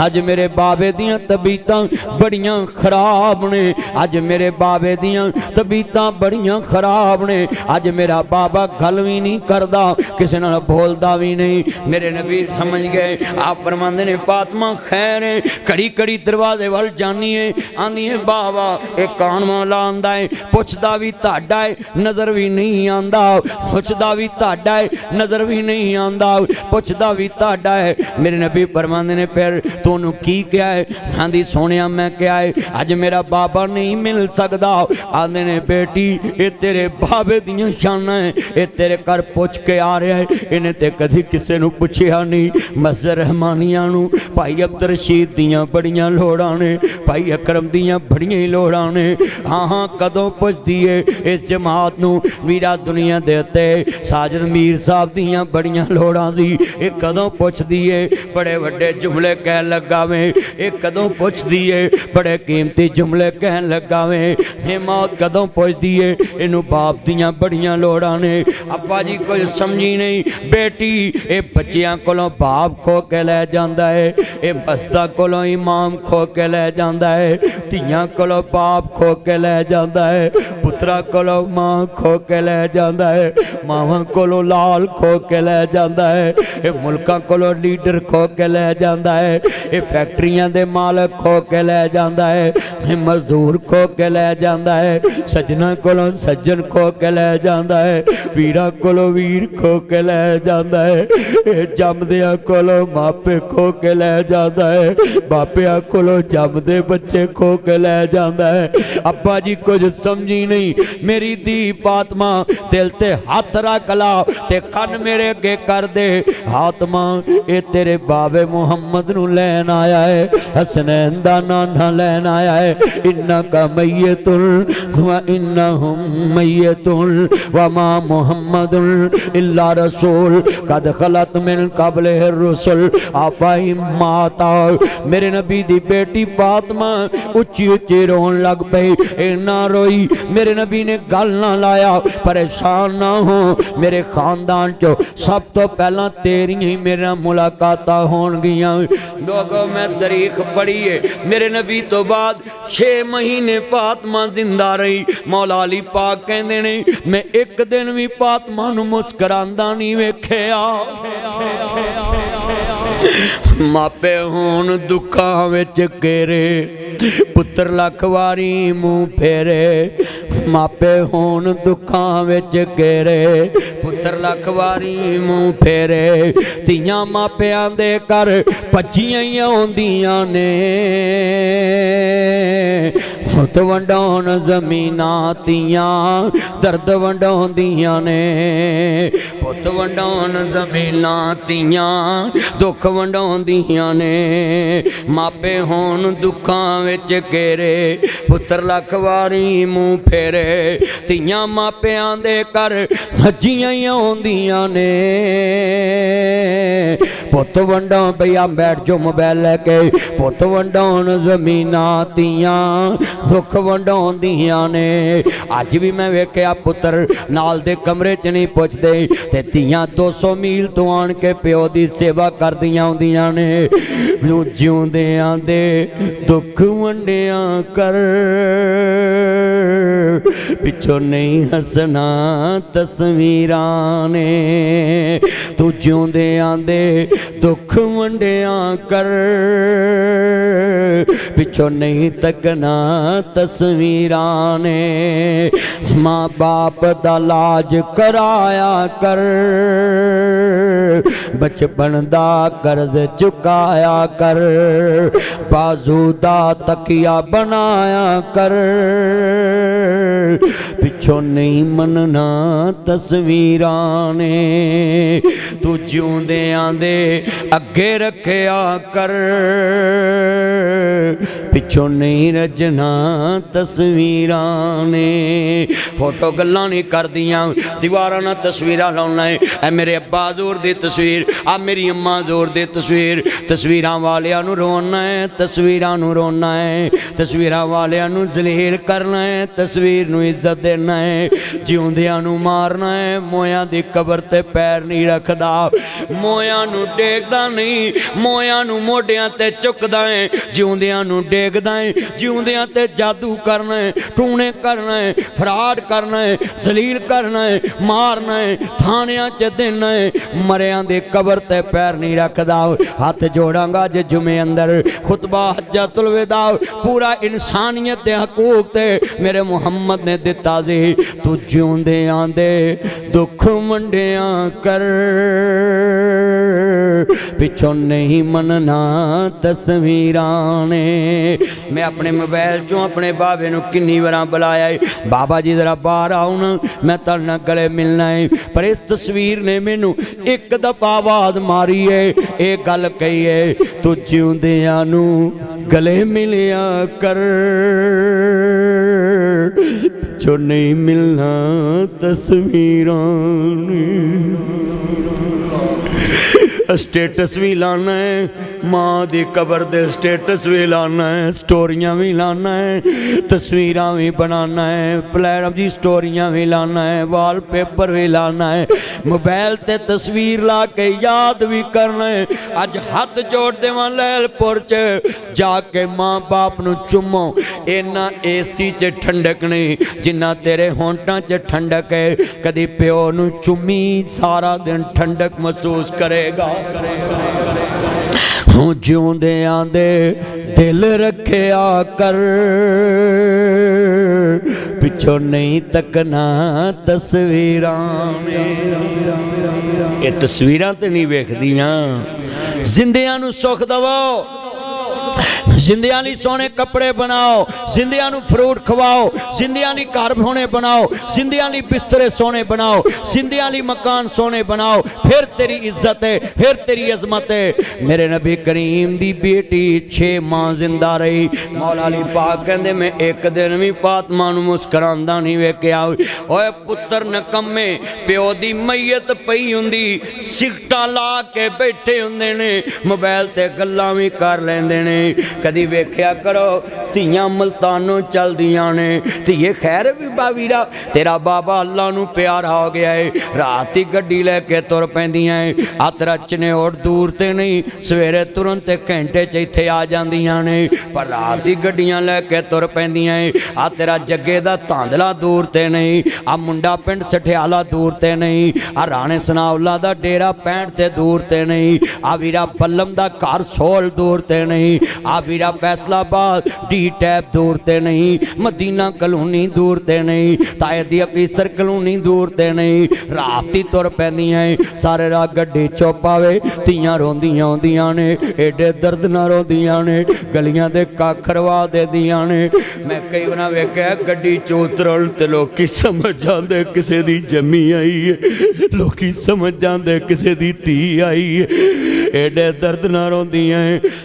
अज मेरे बाबे दियां तबीयतां बड़ियां खराब ने, अज मेरे बाबे दियां तबीयतां बड़ियां खराब ने। अज मेरा बाबा गल भी नहीं करदा, किसी नाल बोलदा भी नहीं। मेरे नबी समझ गए। आप फरमांदे ने फातिमा खैर है। घड़ी घड़ी दरवाजे वाल जानी है, आंदी है बाबा एक कान वाला आंदा है, पुछदा भी तुहाडा है नज़र भी नहीं आंदा, पुछदा भी तुहाडा है नज़र भी नहीं आंदा, पुछदा भी तुहाडा है। मेरे नबी फरमांदे ने फिर तूनू की क्या है? आंदी सोनिया मैं क्या है अज मेरा बाबा नहीं मिल सकदा। आंदे ने बेटी ये तेरे बाबे दियां शानां है, ये तेरे घर पुछ के आ रहा है, इन्हें ते कदी किसे नू पुछिया नहीं। मस्जिद रहमानिया नू भाई अब्दुल रशीद दियां बड़ियां लोड़ां ने, भाई अकरम दियां बड़ियां ही लोड़ां ने। हाँ हाँ कदों पुछदी है इस जमात नू वीरा दुनिया दे उत्ते साजिद मीर साहब दियां बड़ियां लोड़ां सी, ये कदों पुछदी है बड़े वड्डे जुमले कह लगा वे, ये कदों पुछदी है बड़े कीमती जुमले कह लगा वे। हे मौत कदों पुछदी है इनू बाप दियां बड़ियां लोड़ां ने। अब्बा जी कोई समझी नहीं बेटी ये बच्चियां कोलों बाप खो के ले जांदा है, ये मस्ता कोलों इमाम खो के ले जांदा है, धीयां कोलों बाप खो के ले जांदा है, पुत्रा कोलों मां खो के ले जांदा है, मावां कोलों लाल खो के ले जांदा है, ये मुल्कां कोलों लीडर खो के ले जांदा है, ये फैक्ट्रियां दे मालक खो के ले जांदा है, ये मजदूर खो के ले जांदा है, सजना कोलों सज्जन खो के ले जांदा है, वीरा कोलों वीर खो के ले जांदा है, ये जमदियां कोलों मापे खो के ले जांदा है, बापिया कोलों जमदे बच्चे खो के ले जांदा है। अब्बा जी कुछ समझी नहीं। मेरी धी फातिमा दिल ते हाथ रख ला ते कन मेरे अगे कर दे। फातिमा ये तेरे बाबे मुहम्मद नू लैन आया है, हसनैन दा नाना लैन आया है। इन्नका मय्यतुन व इन्नहुम मय्यतुन व मा मुहम्मदुन इल्ला रसूल कद खलत मिन क़ब्लिहि रुsul। आपा माता मेरे नबी दी बेटी फातिमा उच्ची उच्ची रोन लग पई। इन्ना रोई, मेरे नबी ने गल ना लाया, परेशान ना हो, मेरे खानदान चो सब तो पहला तेरियां ही मेरे मुलाकात होणगियां। लोगों मैं तारीख पढ़ी है, मेरे नबी तो बाद 6 महीने फातिमा जिंदा रही। मौला अली पाक कहंदे ने मैं एक दिन भी फातिमा नू मुस्कुरांदा नहीं वेखिया। मापे होण दुखां विच घेरे, पुत्र लख वारी मुँह फेरे। मापे होण दुखां विच घेरे, पुत्र लख वारी मुँह फेरे। तियां मापियां दे कर भज्जियां ही आउंदियां ने, पुत वंडाउण ज़मीनां तियां दर्द वंडाउंदियां ने। पुत वंडाउण ज़मीनां तियां दुख वंडाउंदियां ने। मापे होण दुखां विच घेरे, पुत्र लख वारी मुँह फेरे। तियां मापियां दे कर भज्जियां ही आउंदियां ने, पुत वंडाउण भैया बैठ जो मोबाइल लैके, पुत वंडाउण ज़मीनां तियां दुख वंडाउंदियां ने। अज भी मैं वेखिया पुत्र नाल दे कमरे च नहीं पुछदे ते तियां 200 मील तो आन के प्यो दी सेवा करदियां आउंदियां ने। जिउंदियां दे दुख वंडिया कर, पिछों नहीं हसना तस्वीरां ने। तू जिउंदियां दे दुख वंडिया कर, पिछों नहीं तकना तस्वीरां ने। माँ बाप दा लाज कराया कर, बचपन दा कर्ज चुकाया कर। बाजू दा तकिया बनाया कर, पिछों नहीं मनना तस्वीरां ने। तू जिउंदियां दे अगे रखिया कर, पिछों नहीं रजना तस्वीरां ने। फोटो गल्लां नहीं करदियां, दीवारां नाल तस्वीरां लाउना है। ऐ मेरे अब्बा हजूर दी तस्वीर, आ मेरी अम्मा हजूर दी तस्वीर। तस्वीरां वालियां नूं रोना है, तस्वीरां नूं रोना है। तस्वीरां वालियां नूं जलील करना है, तस्वीर नूं इज्जत देना है। जिउंदियां नूं मारना है, मोयां दी कबर ते पैर नहीं रखदा। मोयां नूं टेकदा नहीं, मोयां नूं मोढियां ते चुकदा है। जिउंदियां नूं टेकदा है, जिउंदियां ते जादू करना है, टूने करना है, फराड करना है, जलील करना है, मारना है, थानियां च देना है। मरियां दे कबर ते पैर नहीं रखदा। हाथ जोड़ांगा जे जुमे अंदर खुतबा हज्जतुल विदा, पूरा इंसानियत दे हकूक ते मेरे मुहम्मद ने दिता जी। तू जिउंदियां दे दुख वंडिया कर, पिछों नहीं मनना तस्वीरां ने। मैं अपने मोबाइल चों अपने बाबे नूं किन्नी वारां बुलाया है, बाबा जी जरा बाहर आओ ना, मैं तुहाडे नाल गले मिलना है। पर इस तस्वीर ने मैनू एक दफा आवाज मारी है, एक गल कही है, तू जिउंदियां नूं गले मिलिया कर, जो नहीं मिलना तस्वीरां ने। स्टेटस भी लाना है, माँ दी कबर दे स्टेटस भी लाना है, स्टोरियां भी लाना है, तस्वीरां भी बनाना है, फ्लैश जी स्टोरियां भी लाना है, वॉलपेपर भी लाना है, मोबाइल ते तस्वीर ला के याद भी करना है। अज हाथ जोड़ देवां लैलपुर च जाके माँ बाप नूं चुमो, इन्ना एसी च ठंडक नहीं जिन्ना तेरे होंटां च ठंडक है। कदी प्यो नूं चुमी सारा दिन ठंडक महसूस करेगा। हूँ जिउंदियां दे दिल रखिया कर, पिछों नहीं तकना तस्वीरां ने। ये तस्वीरां ते नहीं वेखदियां। जिंदियां नूं सुख दवो, जिंदियां लई सोने कपड़े बनाओ, जिंदियां नू फ्रूट खवाओ, जिंदियां लई घर होने बनाओ, जिंदियां लई बिस्तरे सोने बनाओ, जिंदियां लई मकान सोने बनाओ, फिर तेरी इज्जत है, फिर तेरी अजमत है। मेरे नबी करीम दी बेटी 6 माह जिंदा रही। मौला अली पाक कहंदे मैं एक दिन भी फातिमा नू मुस्कुरांदा नहीं वेख्या। ओए पुत्तर नकम्मे, प्यो दी मैयत पई हुंदी सिगटा ला के बैठे हुंदे ने, मोबाइल ते गल्लां भी कर लैंदे ने। कदी वेख्या करो धीयां मुल्तानों चलदियां ने, धीए खैर भी बावीरा तेरा बाबा अल्लाह नू प्यारा हो गया है, रात ही गड्डी लैके तुर पैंदियां है। आ तेरा चनेौड़ दूर ते नहीं, सवेरे तुरंत घंटे च इत्थे आ जांदियां ने, पर रात ही गड्डियां लैके तुर पैंदियां है। आ तेरा जग्गे दा धांधला दूर ते नहीं, आ मुंडा पिंड सठियाला दूर ते नहीं, आ राणे सनाउल्ला दा डेरा 65 ते दूर ते नहीं, आ वीरा बल्लम दा घर सोल दूर ते नहीं, आ वीरा फैसलाबाद डी टैप दूर ते नहीं, मदीना कलोनी दूर ते नहीं, ताए दी अफीसर कलोनी दूर ते नहीं। रात ही तुर पैंदियां सारे रात गड्डी चुप आवे, धीयां रोंदियां आउंदियां ने, एडे दर्द ना रोंदियां ने, गलियां दे काखरवा दे दियां ने। मैं कई बार वेख्या गड्डी चो उतरन ते लोकी समझ जांदे किसे दी जम्मी आई है, लोकी समझ जांदे किसे दी धी आई है, एडे दर्द ना रोंदियां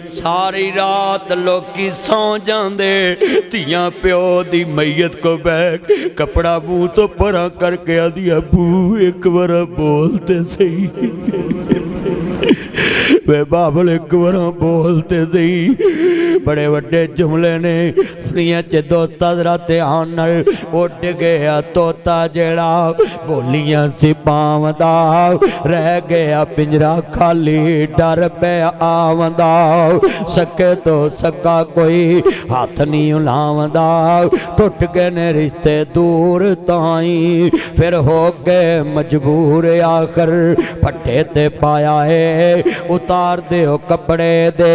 सारी रात लोकी सौ जांदे। धीयां प्यो दी मैयत को बैग कपड़ा मुंह तो परा करके आदि अबू एक बार बोलते सही, वे बाबल एक बार बोलते सही। बड़े वड्डे जुमले ने दुनिया च दोस्ता जरा ध्यान नाल। उड गया तोता जेड़ा बोलियां सी पावदा, रह गया पिंजरा खाली डर पे आवदा, सके तो सका कोई हाथ नहीं लावदा, टुट गए ने रिश्ते दूर ताई, फिर हो गए मजबूर आखिर फट्टे ते पाया है, उतार दे कपड़े दे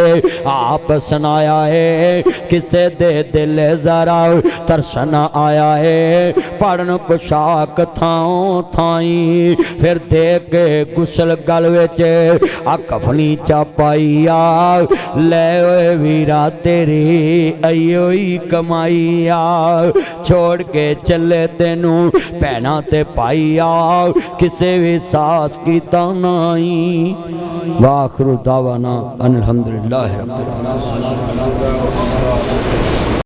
आप सुनाया है, किसे दे दिल जरा तरसन आया है, पढ़न पोशाक थाओ थाई, फिर दे के गुसल गल विच आ कफनी चा पाईया, ले ओए वीरा तेरी अयो ही कमाईया, छोड़ के चले तेनू भैना ते पाईया, किसे भी सास की तानाई। वाखिरु दावाना अनिल हम्दुलिल्लाहि रब्बिल आलमीन।